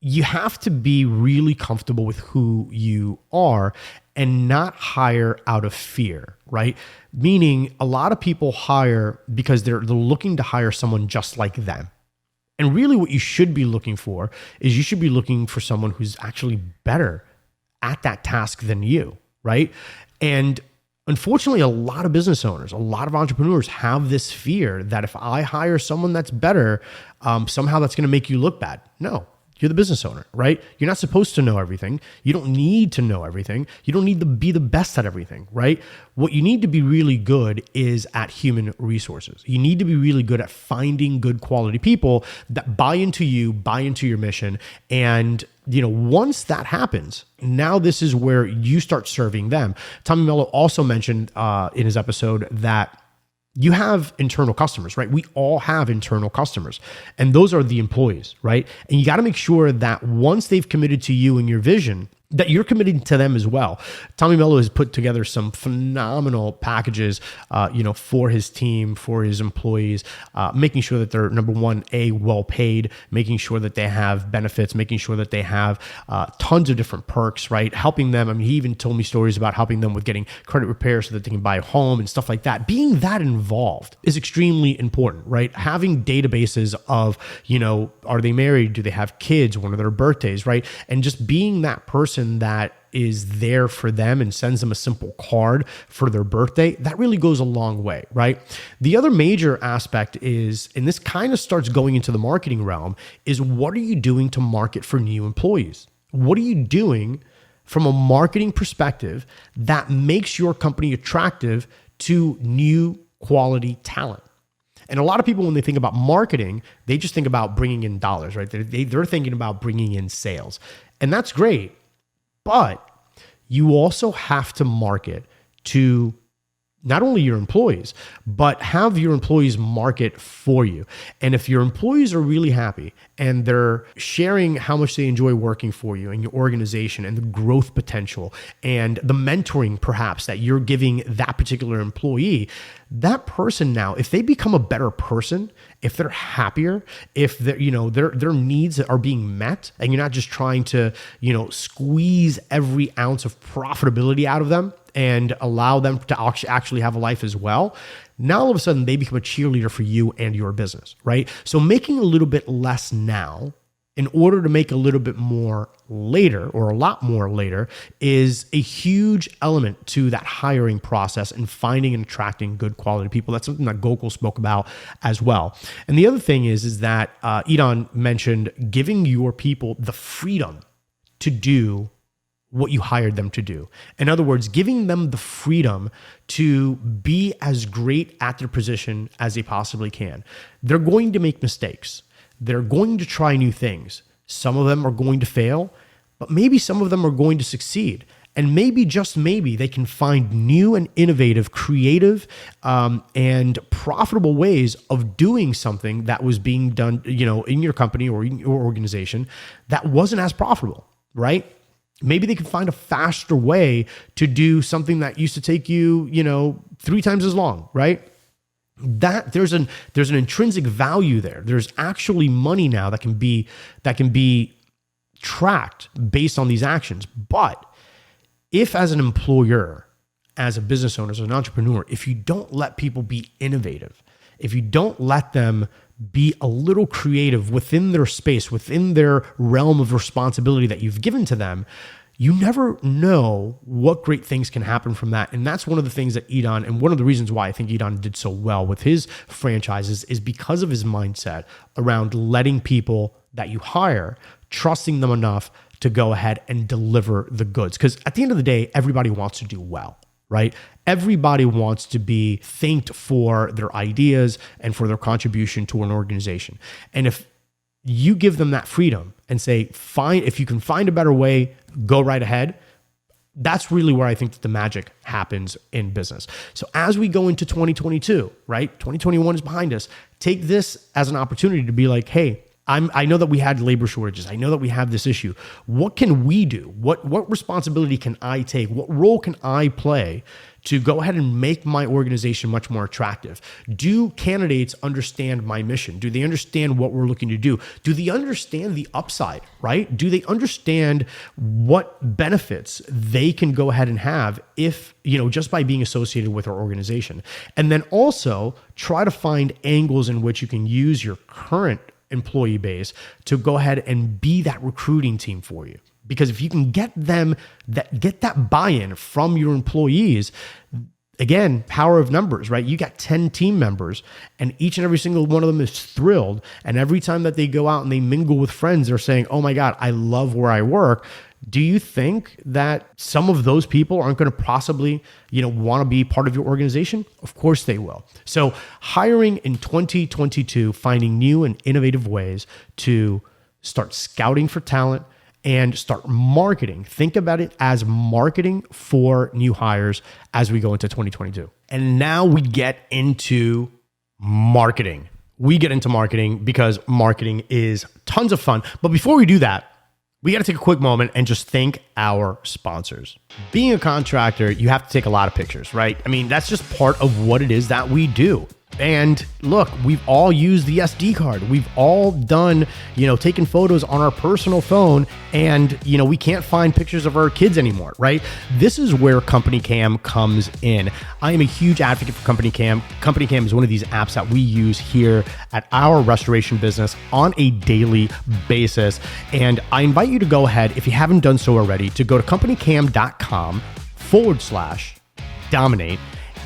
you have to be really comfortable with who you are and not hire out of fear, right? Meaning a lot of people hire because they're looking to hire someone just like them. And really what you should be looking for is you should be looking for someone who's actually better at that task than you, right? And unfortunately, a lot of business owners, a lot of entrepreneurs have this fear that if I hire someone that's better, somehow that's going to make you look bad. No. You're the business owner, right? You're not supposed to know everything. You don't need to know everything. You don't need to be the best at everything, right? What you need to be really good is at human resources. You need to be really good at finding good quality people that buy into you, buy into your mission. And, once that happens, now this is where you start serving them. Tommy Mello also mentioned in his episode that You have internal customers, right? We all have internal customers, and those are the employees, right? And you got to make sure that once they've committed to you and your vision, that you're committing to them as well. Tommy Mello has put together some phenomenal packages, for his team, for his employees, making sure that they're, number one, well paid, making sure that they have benefits, making sure that they have tons of different perks, right? Helping them. I mean, he even told me stories about helping them with getting credit repair so that they can buy a home and stuff like that. Being that involved is extremely important, right? Having databases of, are they married? Do they have kids? When are their birthdays, right? And just being that person that is there for them and sends them a simple card for their birthday, that really goes a long way, right? The other major aspect is, and this kind of starts going into the marketing realm, is what are you doing to market for new employees? What are you doing from a marketing perspective that makes your company attractive to new quality talent? And a lot of people, when they think about marketing, they just think about bringing in dollars, right? They're thinking about bringing in sales. And that's great. But you also have to market to not only your employees, but have your employees market for you. And if your employees are really happy and they're sharing how much they enjoy working for you and your organization and the growth potential and the mentoring perhaps that you're giving that particular employee, that person now, if they become a better person, if they're happier, if their needs are being met, and you're not just trying to, squeeze every ounce of profitability out of them and allow them to actually have a life as well, now all of a sudden they become a cheerleader for you and your business, right? So making a little bit less now in order to make a little bit more later, or a lot more later, is a huge element to that hiring process and finding and attracting good quality people. That's something that Gokul spoke about as well. And the other thing is that Idan mentioned giving your people the freedom to do what you hired them to do. In other words, giving them the freedom to be as great at their position as they possibly can. They're going to make mistakes. They're going to try new things. Some of them are going to fail, but maybe some of them are going to succeed. And maybe, just maybe, they can find new and innovative, creative, and profitable ways of doing something that was being done, in your company or in your organization that wasn't as profitable, right? Maybe they can find a faster way to do something that used to take you, 3 times as long, right? That there's an intrinsic value there. There's actually money now that can be tracked based on these actions. But if, as an employer, as a business owner, as an entrepreneur, if you don't let people be innovative, if you don't let them be a little creative within their space, within their realm of responsibility that you've given to them, you never know what great things can happen from that. And that's one of the things that Idan, and one of the reasons why I think Idan did so well with his franchises, is because of his mindset around letting people that you hire, trusting them enough to go ahead and deliver the goods. Because at the end of the day, everybody wants to do well, right? Everybody wants to be thanked for their ideas and for their contribution to an organization. And if you give them that freedom and say, fine, if you can find a better way, go right ahead. That's really where I think that the magic happens in business. So as we go into 2022, right? 2021 is behind us. Take this as an opportunity to be like, hey, I know that we had labor shortages. I know that we have this issue. What can we do? What responsibility can I take? What role can I play to go ahead and make my organization much more attractive? Do candidates understand my mission? Do they understand what we're looking to do? Do they understand the upside, right? Do they understand what benefits they can go ahead and have if, just by being associated with our organization? And then also try to find angles in which you can use your current employee base to go ahead and be that recruiting team for you. Because if you can get that buy-in from your employees, again, power of numbers, right? You got 10 team members and each and every single one of them is thrilled. And every time that they go out and they mingle with friends, they're saying, oh my God, I love where I work. Do you think that some of those people aren't going to possibly, want to be part of your organization? Of course they will. So hiring in 2022, finding new and innovative ways to start scouting for talent and start marketing. Think about it as marketing for new hires as we go into 2022. And now we get into marketing. We get into marketing because marketing is tons of fun. But before we do that, we got to take a quick moment and just thank our sponsors. Being a contractor, you have to take a lot of pictures, right? I mean, that's just part of what it is that we do. And look, we've all used the SD card. We've all done, taken photos on our personal phone, and, we can't find pictures of our kids anymore, right? This is where Company Cam comes in. I am a huge advocate for Company Cam. Company Cam is one of these apps that we use here at our restoration business on a daily basis. And I invite you to go ahead, if you haven't done so already, to go to companycam.com/dominate.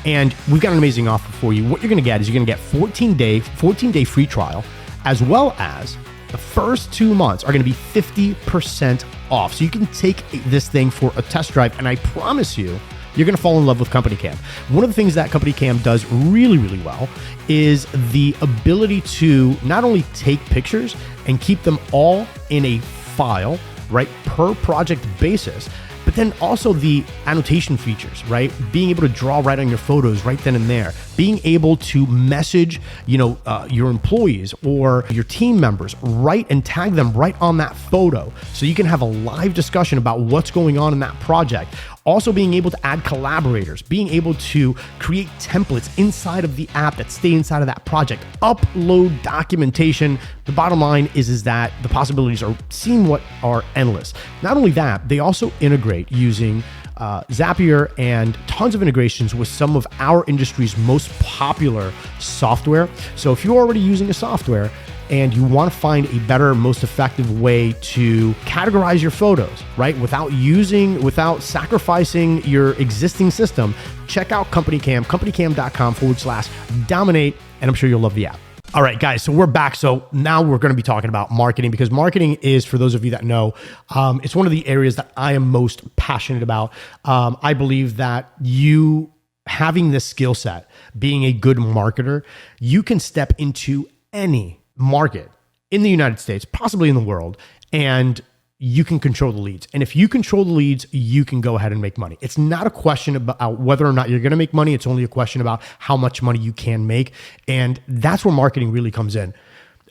And we've got an amazing offer for you. What you're going to get is you're going to get 14-day free trial, as well as the first 2 months are going to be 50% off. So you can take this thing for a test drive, and I promise you, you're going to fall in love with Company Cam. One of the things that Company Cam does really, really well is the ability to not only take pictures and keep them all in a file, right, per project basis, but then also the annotation features, right? Being able to draw right on your photos right then and there, being able to message, your employees or your team members, right, and tag them right on that photo, so you can have a live discussion about what's going on in that project. Also being able to add collaborators, being able to create templates inside of the app that stay inside of that project, upload documentation. The bottom line is that the possibilities are endless. Not only that, they also integrate using Zapier and tons of integrations with some of our industry's most popular software. So if you're already using a software and you want to find a better, most effective way to categorize your photos, right, without sacrificing your existing system, check out Company Cam, companycam.com/dominate, and I'm sure you'll love the app. All right, guys, so we're back. So now we're going to be talking about marketing, because marketing is, for those of you that know, it's one of the areas that I am most passionate about. I believe that you having this skill set, being a good marketer, you can step into any market in the United States, possibly in the world, and you can control the leads. And if you control the leads, you can go ahead and make money. It's not a question about whether or not you're going to make money. It's only a question about how much money you can make. And that's where marketing really comes in.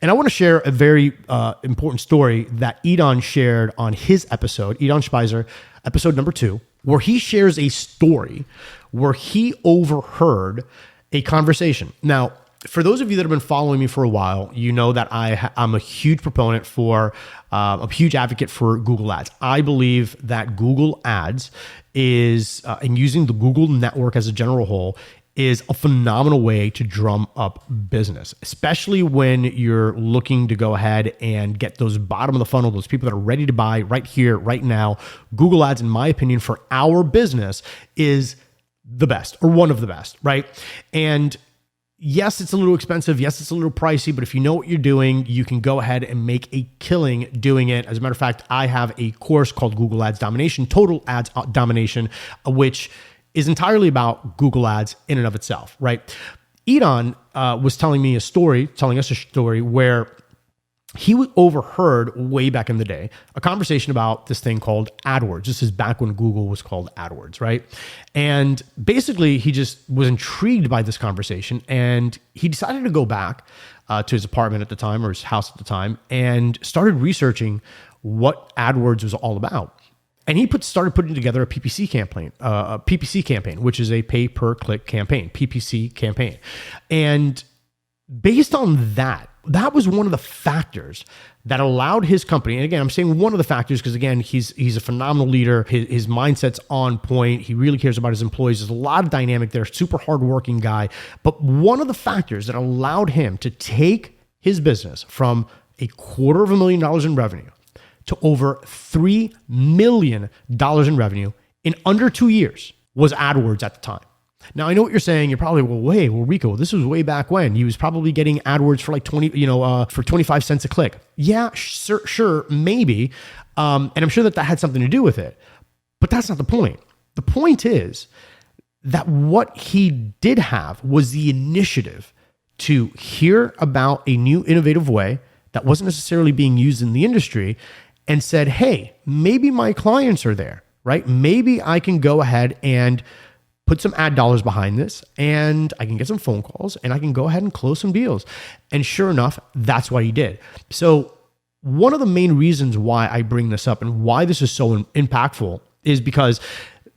And I want to share a very important story that Edon shared on his episode, Edon Speiser, episode number 2, where he shares a story where he overheard a conversation. Now, for those of you that have been following me for a while, you know that I'm a huge proponent for, a huge advocate for Google Ads. I believe that Google Ads is, and using the Google network as a general whole, is a phenomenal way to drum up business, especially when you're looking to go ahead and get those bottom of the funnel, those people that are ready to buy right here, right now. Google Ads, in my opinion, for our business is the best, or one of the best, right? And yes, it's a little expensive. Yes, it's a little pricey, but if you know what you're doing, you can go ahead and make a killing doing it. As a matter of fact, I have a course called Google Ads Domination, Total Ads Domination, which is entirely about Google Ads in and of itself, right? Edon was telling us a story where he overheard way back in the day a conversation about this thing called AdWords. This is back when Google was called AdWords, right? And basically, he just was intrigued by this conversation, and he decided to go back to his apartment at the time, or his house at the time, and started researching what AdWords was all about. And he started putting together a PPC campaign, which is a pay-per-click campaign, PPC campaign. And based on that was one of the factors that allowed his company, and again, I'm saying one of the factors because, again, he's a phenomenal leader. His mindset's on point. He really cares about his employees. There's a lot of dynamic there, super hardworking guy. But one of the factors that allowed him to take his business from $250,000 in revenue to over $3 million in revenue in under 2 years was AdWords at the time. Now, I know what you're saying. You're probably, Rico, this was way back when. He was probably getting AdWords for like 25 cents a click. Yeah, sure, maybe. And I'm sure that had something to do with it. But that's not the point. The point is that what he did have was the initiative to hear about a new innovative way that wasn't necessarily being used in the industry, and said, hey, maybe my clients are there, right? Maybe I can go ahead and put some ad dollars behind this and I can get some phone calls and I can go ahead and close some deals. And sure enough, that's what he did. So one of the main reasons why I bring this up and why this is so impactful is because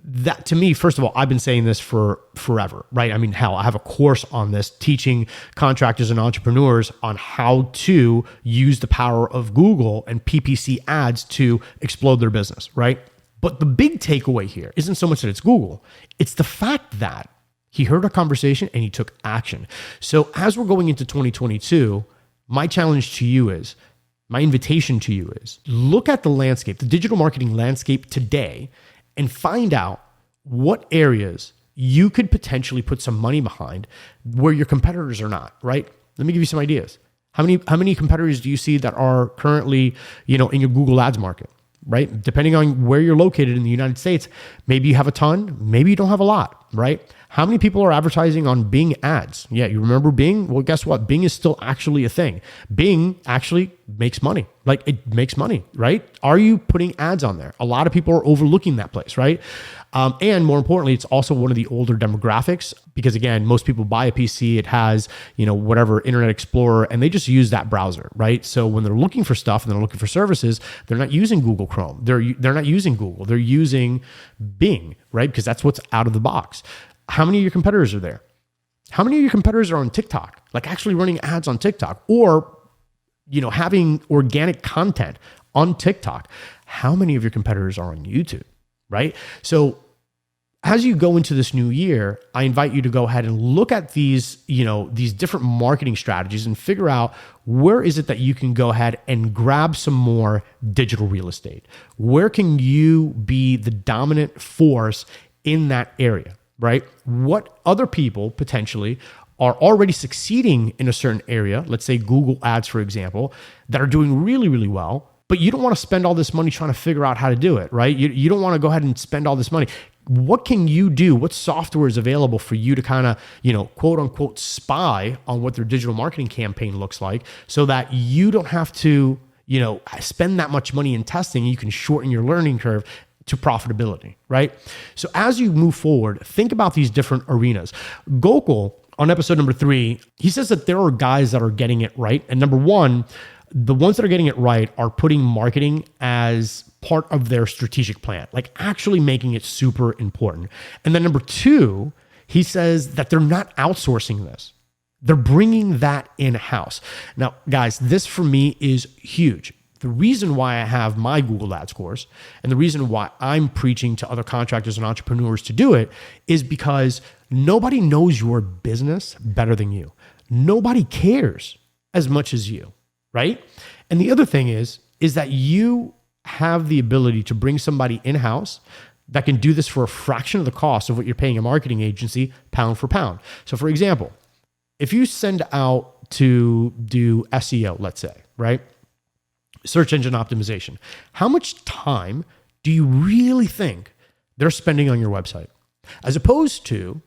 that, to me, first of all, I've been saying this for forever, right? I mean, hell, I have a course on this teaching contractors and entrepreneurs on how to use the power of Google and PPC ads to explode their business, right? But the big takeaway here isn't so much that it's Google, it's the fact that he heard a conversation and he took action. So as we're going into 2022, my challenge to you is, my invitation to you is, look at the landscape, the digital marketing landscape today, and find out what areas you could potentially put some money behind where your competitors are not, right? Let me give you some ideas. How many competitors do you see that are currently, in your Google Ads market? Right? Depending on where you're located in the United States, maybe you have a ton, maybe you don't have a lot, right? How many people are advertising on Bing ads? Yeah, you remember Bing? Well, guess what? Bing is still actually a thing. Bing actually makes money. Like, it makes money, right? Are you putting ads on there? A lot of people are overlooking that place, right? And more importantly, it's also one of the older demographics because, again, most people buy a PC. It has, whatever Internet Explorer, and they just use that browser, right? So when they're looking for stuff and they're looking for services, they're not using Google Chrome. They're not using Google. They're using Bing, right? Because that's what's out of the box. How many of your competitors are there? How many of your competitors are on TikTok, like actually running ads on TikTok or, having organic content on TikTok? How many of your competitors are on YouTube, right? So as you go into this new year, I invite you to go ahead and look at these different marketing strategies and figure out where is it that you can go ahead and grab some more digital real estate. Where can you be the dominant force in that area, right? What other people potentially are already succeeding in a certain area, let's say Google Ads, for example, that are doing really, really well, but you don't want to spend all this money trying to figure out how to do it, right? You don't want to go ahead and spend all this money. What can you do? What software is available for you to kind of, quote unquote, spy on what their digital marketing campaign looks like so that you don't have to, spend that much money in testing and you can shorten your learning curve to profitability, right? So as you move forward, think about these different arenas. Gokul, on episode number 3, he says that there are guys that are getting it right. And number one, the ones that are getting it right are putting marketing as part of their strategic plan, like actually making it super important. And then number 2, he says that they're not outsourcing this. They're bringing that in-house. Now, guys, this for me is huge. The reason why I have my Google Ads course and the reason why I'm preaching to other contractors and entrepreneurs to do it is because nobody knows your business better than you. Nobody cares as much as you, right? And the other thing is that you have the ability to bring somebody in-house that can do this for a fraction of the cost of what you're paying a marketing agency pound for pound. So for example, if you send out to do SEO, let's say, right? Search engine optimization. How much time do you really think they're spending on your website? As opposed to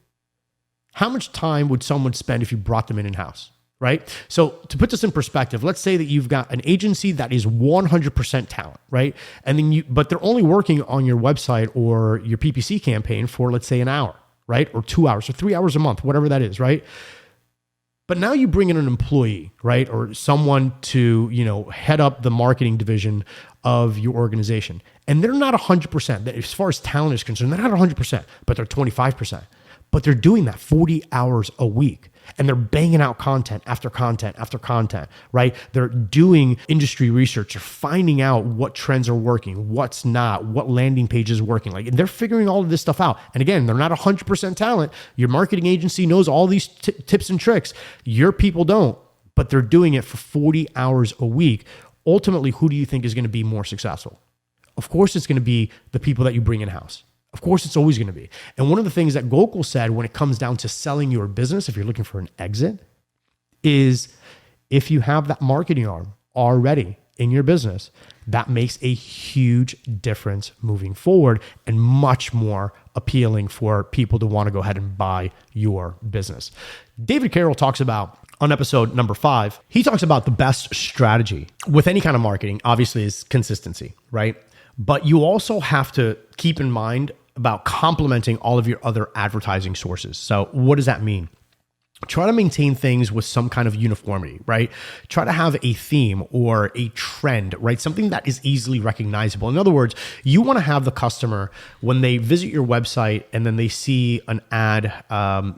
how much time would someone spend if you brought them in-house, right? So to put this in perspective, let's say that you've got an agency that is 100% talent, right? And then but they're only working on your website or your PPC campaign for, let's say, an hour, right? Or 2 hours or 3 hours a month, whatever that is, right? But now you bring in an employee, right? Or someone to, head up the marketing division of your organization. And they're not 100%. As far as talent is concerned, they're not 100%, but they're 25%. But they're doing that 40 hours a week. And they're banging out content after content after content, right? They're doing industry research. They're finding out what trends are working, what's not, what landing page is working. Like, and they're figuring all of this stuff out. And again, they're not 100% talent. Your marketing agency knows all these tips and tricks. Your people don't, but they're doing it for 40 hours a week. Ultimately, who do you think is going to be more successful? Of course, it's going to be the people that you bring in-house. Of course, it's always going to be. And one of the things that Gokul said when it comes down to selling your business, if you're looking for an exit, is if you have that marketing arm already in your business, that makes a huge difference moving forward and much more appealing for people to want to go ahead and buy your business. David Carroll talks about on episode number 5, he talks about the best strategy with any kind of marketing, obviously, is consistency, right? But you also have to keep in mind about complementing all of your other advertising sources. So what does that mean? Try to maintain things with some kind of uniformity, right? Try to have a theme or a trend, right? Something that is easily recognizable. In other words, you want to have the customer, when they visit your website and then they see an ad,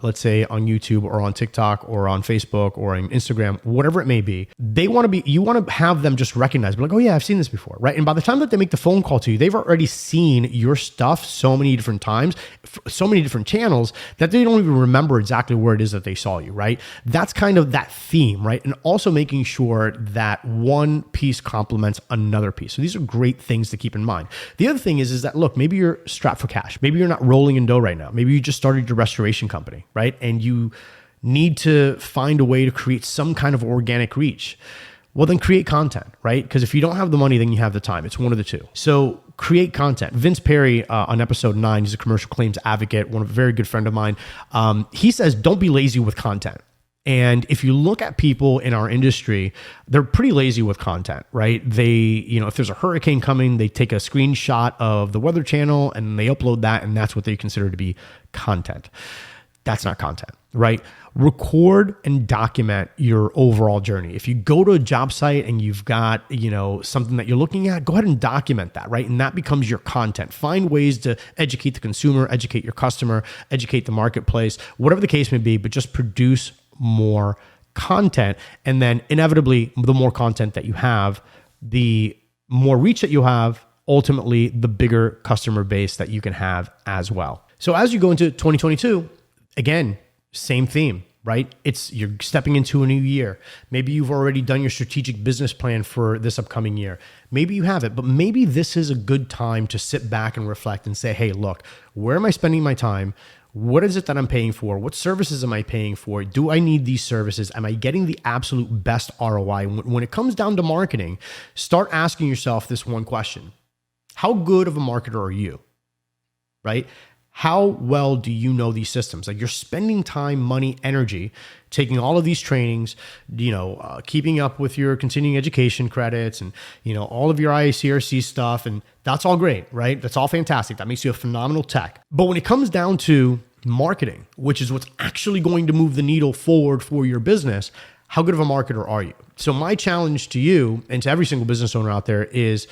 let's say on YouTube or on TikTok or on Facebook or on Instagram, whatever it may be, you want to have them just recognize, like, oh yeah, I've seen this before, right? And by the time that they make the phone call to you, they've already seen your stuff so many different times, so many different channels, that they don't even remember exactly where it is that they saw you, right? That's kind of that theme, right? And also making sure that one piece complements another piece. So these are great things to keep in mind. The other thing is that, look, maybe you're strapped for cash. Maybe you're not rolling in dough right now. Maybe you just started your restoration company, right? And you need to find a way to create some kind of organic reach. Well, then create content, right? Because if you don't have the money, then you have the time. It's one of the two. So create content. Vince Perry on episode 9, he's a commercial claims advocate, a very good friend of mine. He says, don't be lazy with content. And if you look at people in our industry, they're pretty lazy with content, right? They, if there's a hurricane coming, they take a screenshot of the Weather Channel and they upload that, and that's what they consider to be content. That's not content, right? Record and document your overall journey. If you go to a job site and you've got, something that you're looking at, go ahead and document that, right? And that becomes your content. Find ways to educate the consumer, educate your customer, educate the marketplace, whatever the case may be, but just produce more content. And then inevitably, the more content that you have, the more reach that you have, ultimately, the bigger customer base that you can have as well. So as you go into 2022, again, same theme, right? You're stepping into a new year. Maybe you've already done your strategic business plan for this upcoming year. Maybe you haven't, but maybe this is a good time to sit back and reflect and say, hey, look, where am I spending my time? What is it that I'm paying for? What services am I paying for? Do I need these services? Am I getting the absolute best ROI? When it comes down to marketing, start asking yourself this one question. How good of a marketer are you, right? How well do you know these systems? Like, you're spending time, money, energy, taking all of these trainings, keeping up with your continuing education credits and, all of your IACRC stuff. And that's all great, right? That's all fantastic. That makes you a phenomenal tech. But when it comes down to marketing, which is what's actually going to move the needle forward for your business, how good of a marketer are you? So my challenge to you and to every single business owner out there is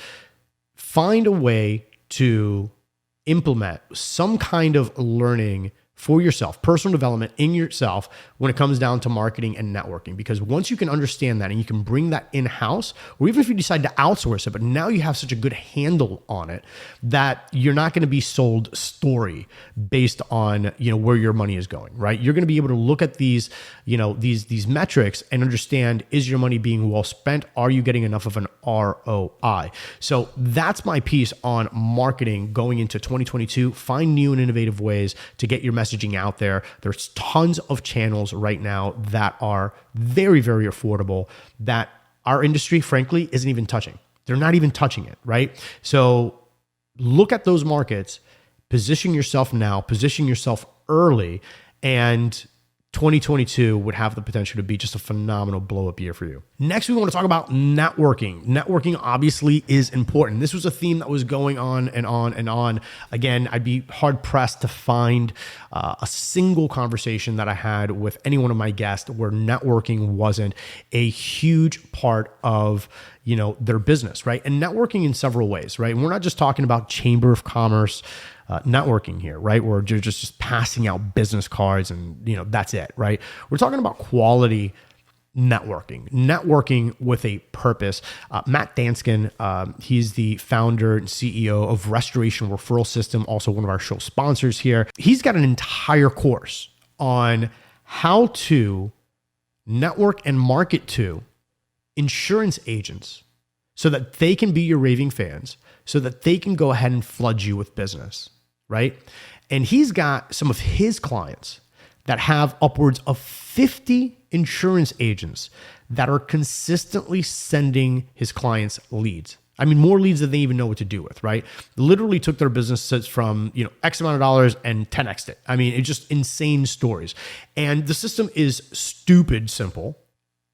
find a way to implement some kind of learning for yourself, personal development in yourself when it comes down to marketing and networking. Because once you can understand that and you can bring that in-house, or even if you decide to outsource it, but now you have such a good handle on it that you're not going to be sold story based on, where your money is going, right? You're going to be able to look at these, these metrics and understand, is your money being well spent? Are you getting enough of an ROI? So that's my piece on marketing going into 2022. Find new and innovative ways to get your messaging out there. There's tons of channels right now that are very, very affordable that our industry, frankly, isn't even touching. They're not even touching it, right? So look at those markets, position yourself now, position yourself early, and 2022 would have the potential to be just a phenomenal blow-up year for you. Next, we want to talk about networking. Networking obviously is important. This was a theme that was going on and on and on. Again, I'd be hard-pressed to find a single conversation that I had with any one of my guests where networking wasn't a huge part of their business, right? And networking in several ways, right? And we're not just talking about Chamber of Commerce networking here, right? Where you're just passing out business cards and, that's it, right? We're talking about quality networking with a purpose. Matt Danskin, he's the founder and CEO of Restoration Referral System, also one of our show sponsors here. He's got an entire course on how to network and market to insurance agents so that they can be your raving fans, so that they can go ahead and flood you with business, right? And he's got some of his clients that have upwards of 50 insurance agents that are consistently sending his clients leads. I mean, more leads than they even know what to do with, right? Literally took their businesses from, X amount of dollars and 10x'd it. I mean, it's just insane stories. And the system is stupid simple.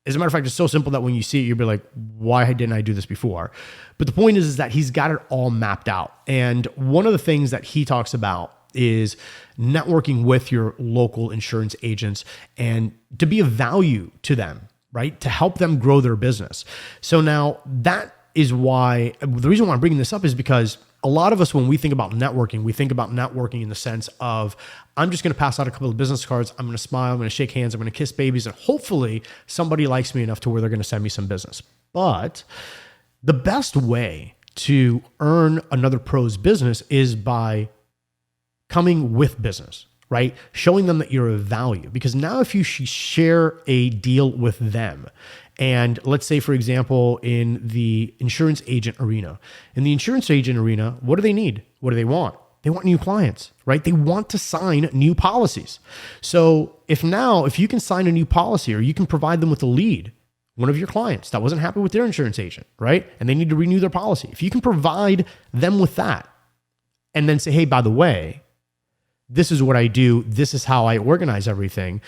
As a matter of fact, it's so simple that when you see it, you'll be like, why didn't I do this before? But the point is that he's got it all mapped out. And one of the things that he talks about is networking with your local insurance agents and to be of value to them, right? To help them grow their business. So now that is why, the reason why I'm bringing this up is because a lot of us, when we think about networking, we think about networking in the sense of, I'm just going to pass out a couple of business cards. I'm going to smile. I'm going to shake hands. I'm going to kiss babies. And hopefully somebody likes me enough to where they're going to send me some business. But the best way to earn another pro's business is by coming with business, right? Showing them that you're of value. Because now if you share a deal with them, and let's say, for example, in the insurance agent arena, what do they need? What do they want? They want new clients, right? They want to sign new policies. So if you can sign a new policy or you can provide them with a lead, one of your clients that wasn't happy with their insurance agent, right? And they need to renew their policy. If you can provide them with that and then say, hey, by the way, this is what I do. This is how I organize everything.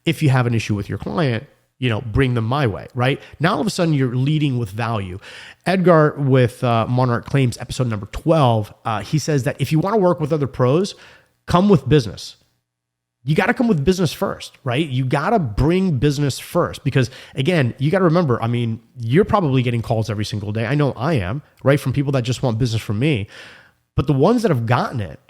If you have an issue with your client, bring them my way, right? Now, all of a sudden, you're leading with value. Edgar with Monarch Claims, episode number 12, he says that if you want to work with other pros, come with business. You got to come with business first, right? You got to bring business first because, again, you got to remember, you're probably getting calls every single day. I know I am, right? From people that just want business from me. But the ones that have gotten it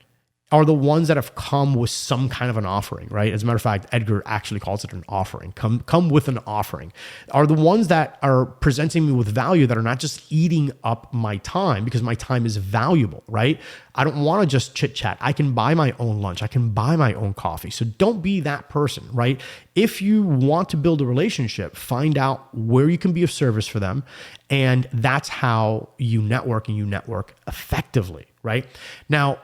are the ones that have come with some kind of an offering, right? As a matter of fact, Edgar actually calls it an offering. Come with an offering. Are the ones that are presenting me with value that are not just eating up my time because my time is valuable, right? I don't want to just chit chat. I can buy my own lunch. I can buy my own coffee. So don't be that person, right? If you want to build a relationship, find out where you can be of service for them. And that's how you network, and you network effectively, right? Now,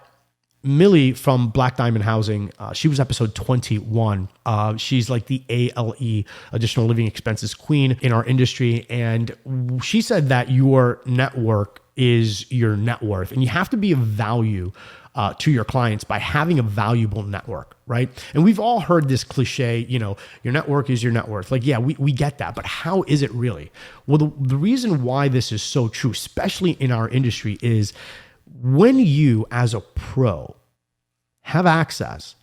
Millie from Black Diamond Housing, she was episode 21. She's like the ALE, additional living expenses queen in our industry. And she said that your network is your net worth, and you have to be of value to your clients by having a valuable network, right? And we've all heard this cliche, your network is your net worth. Like, yeah, we get that, but how is it really? Well, the reason why this is so true, especially in our industry, is when you, as a pro, have access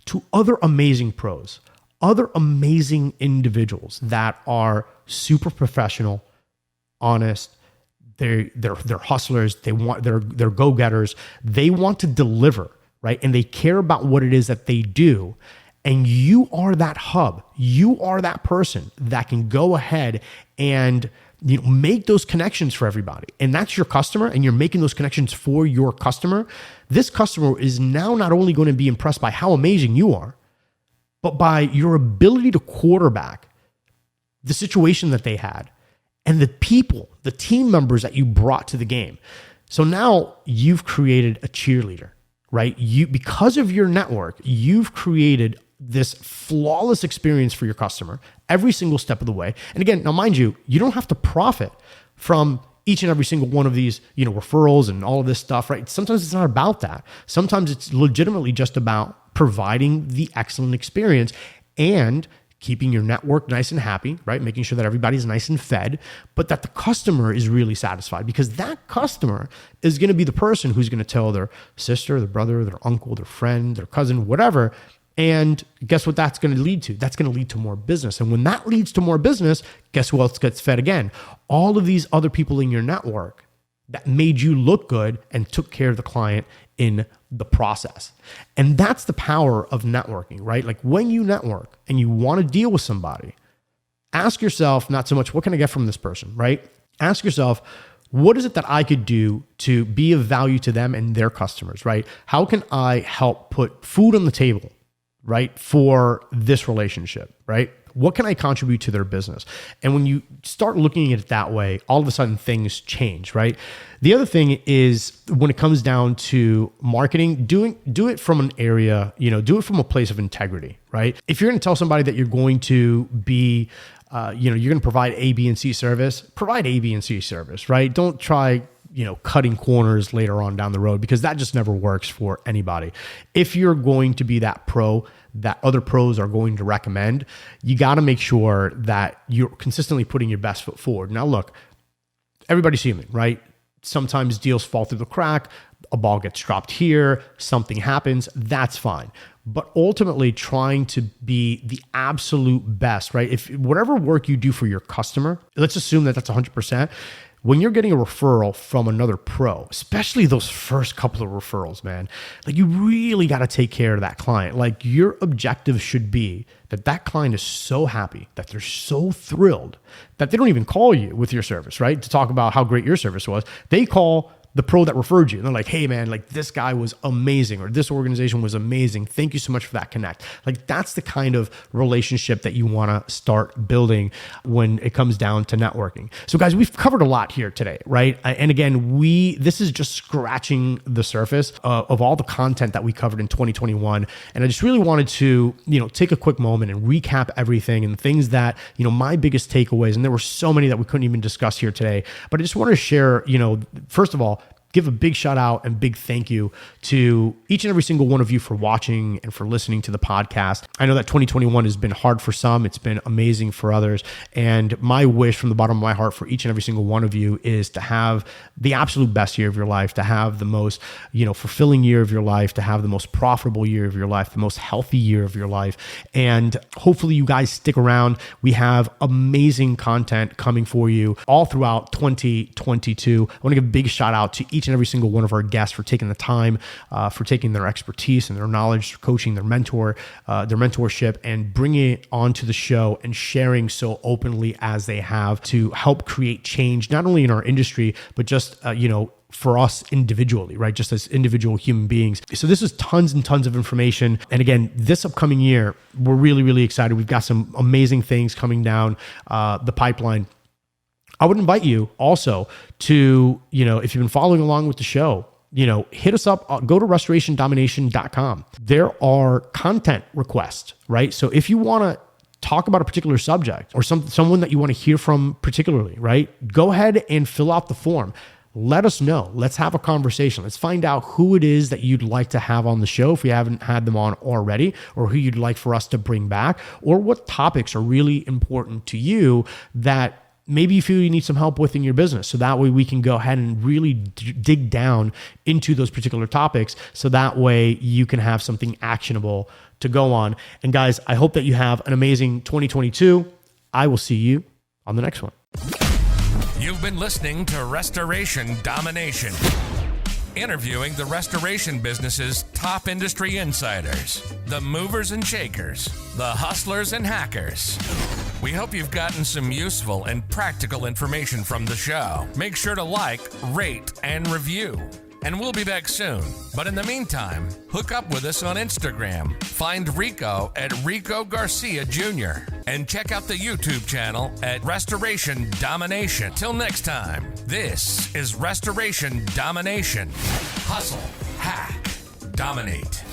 to other amazing pros, other amazing individuals that are super professional, honest, they're hustlers, they're go-getters, they want to deliver, right? And they care about what it is that they do. And you are that hub. You are that person that can go ahead and make those connections for everybody. And that's your customer, and you're making those connections for your customer. This customer is now not only going to be impressed by how amazing you are, but by your ability to quarterback the situation that they had and the people, the team members that you brought to the game. So now you've created a cheerleader, right? Because of your network, you've created this flawless experience for your customer every single step of the way. And again, now mind you, you don't have to profit from each and every single one of these, referrals and all of this stuff, right? Sometimes it's not about that. Sometimes it's legitimately just about providing the excellent experience and keeping your network nice and happy, right? Making sure that everybody's nice and fed, but that the customer is really satisfied, because that customer is going to be the person who's going to tell their sister, their brother, their uncle, their friend, their cousin, whatever. And guess what that's going to lead to? That's going to lead to more business. And when that leads to more business, guess who else gets fed again? All of these other people in your network that made you look good and took care of the client in the process. And that's the power of networking, right? Like when you network and you want to deal with somebody, ask yourself not so much, what can I get from this person, right? Ask yourself, what is it that I could do to be of value to them and their customers, right? How can I help put food on the table, right, for this relationship, right? What can I contribute to their business? And when you start looking at it that way, all of a sudden things change, right? The other thing is when it comes down to marketing, do it from an area, do it from a place of integrity, right? If you're going to tell somebody that you're going to be, you're going to provide A, B, and C service, provide A, B, and C service, right? Don't try cutting corners later on down the road, because that just never works for anybody. If you're going to be that pro that other pros are going to recommend, you got to make sure that you're consistently putting your best foot forward. Now, look, everybody's human, right? Sometimes deals fall through the crack, a ball gets dropped here, something happens, that's fine. But ultimately trying to be the absolute best, right? If whatever work you do for your customer, let's assume that that's 100%. When you're getting a referral from another pro, especially those first couple of referrals, man, like you really got to take care of that client. Like your objective should be that that client is so happy, that they're so thrilled that they don't even call you with your service, right? To talk about how great your service was. They call the pro that referred you. And they're like, hey man, like this guy was amazing, or this organization was amazing. Thank you so much for that connect. Like that's the kind of relationship that you want to start building when it comes down to networking. So guys, we've covered a lot here today, right? And again, this is just scratching the surface of all the content that we covered in 2021. And I just really wanted to, take a quick moment and recap everything and things that, my biggest takeaways, and there were so many that we couldn't even discuss here today, but I just wanted to share, first of all, give a big shout out and big thank you to each and every single one of you for watching and for listening to the podcast. I know that 2021 has been hard for some. It's been amazing for others. And my wish from the bottom of my heart for each and every single one of you is to have the absolute best year of your life, to have the most, fulfilling year of your life, to have the most profitable year of your life, the most healthy year of your life. And hopefully you guys stick around. We have amazing content coming for you all throughout 2022. I want to give a big shout out to each and every single one of our guests for taking the time, for taking their expertise and their knowledge, coaching, their mentorship, and bringing it onto the show and sharing so openly as they have to help create change, not only in our industry, but just, for us individually, right? Just as individual human beings. So this is tons and tons of information. And again, this upcoming year, we're really, really excited. We've got some amazing things coming down the pipeline. I would invite you also to, if you've been following along with the show, hit us up, go to restorationdomination.com. There are content requests, right? So if you want to talk about a particular subject or someone that you want to hear from particularly, right? Go ahead and fill out the form. Let us know. Let's have a conversation. Let's find out who it is that you'd like to have on the show if we haven't had them on already, or who you'd like for us to bring back, or what topics are really important to you that maybe you feel you need some help with in your business. So that way we can go ahead and really dig down into those particular topics. So that way you can have something actionable to go on. And guys, I hope that you have an amazing 2022. I will see you on the next one. You've been listening to Restoration Domination, interviewing the restoration business's top industry insiders, the movers and shakers, the hustlers and hackers. We hope you've gotten some useful and practical information from the show. Make sure to like, rate, and review. And we'll be back soon. But in the meantime, hook up with us on Instagram. Find Rico at Rico Garcia Jr. And check out the YouTube channel at Restoration Domination. Till next time, this is Restoration Domination. Hustle, hack, dominate.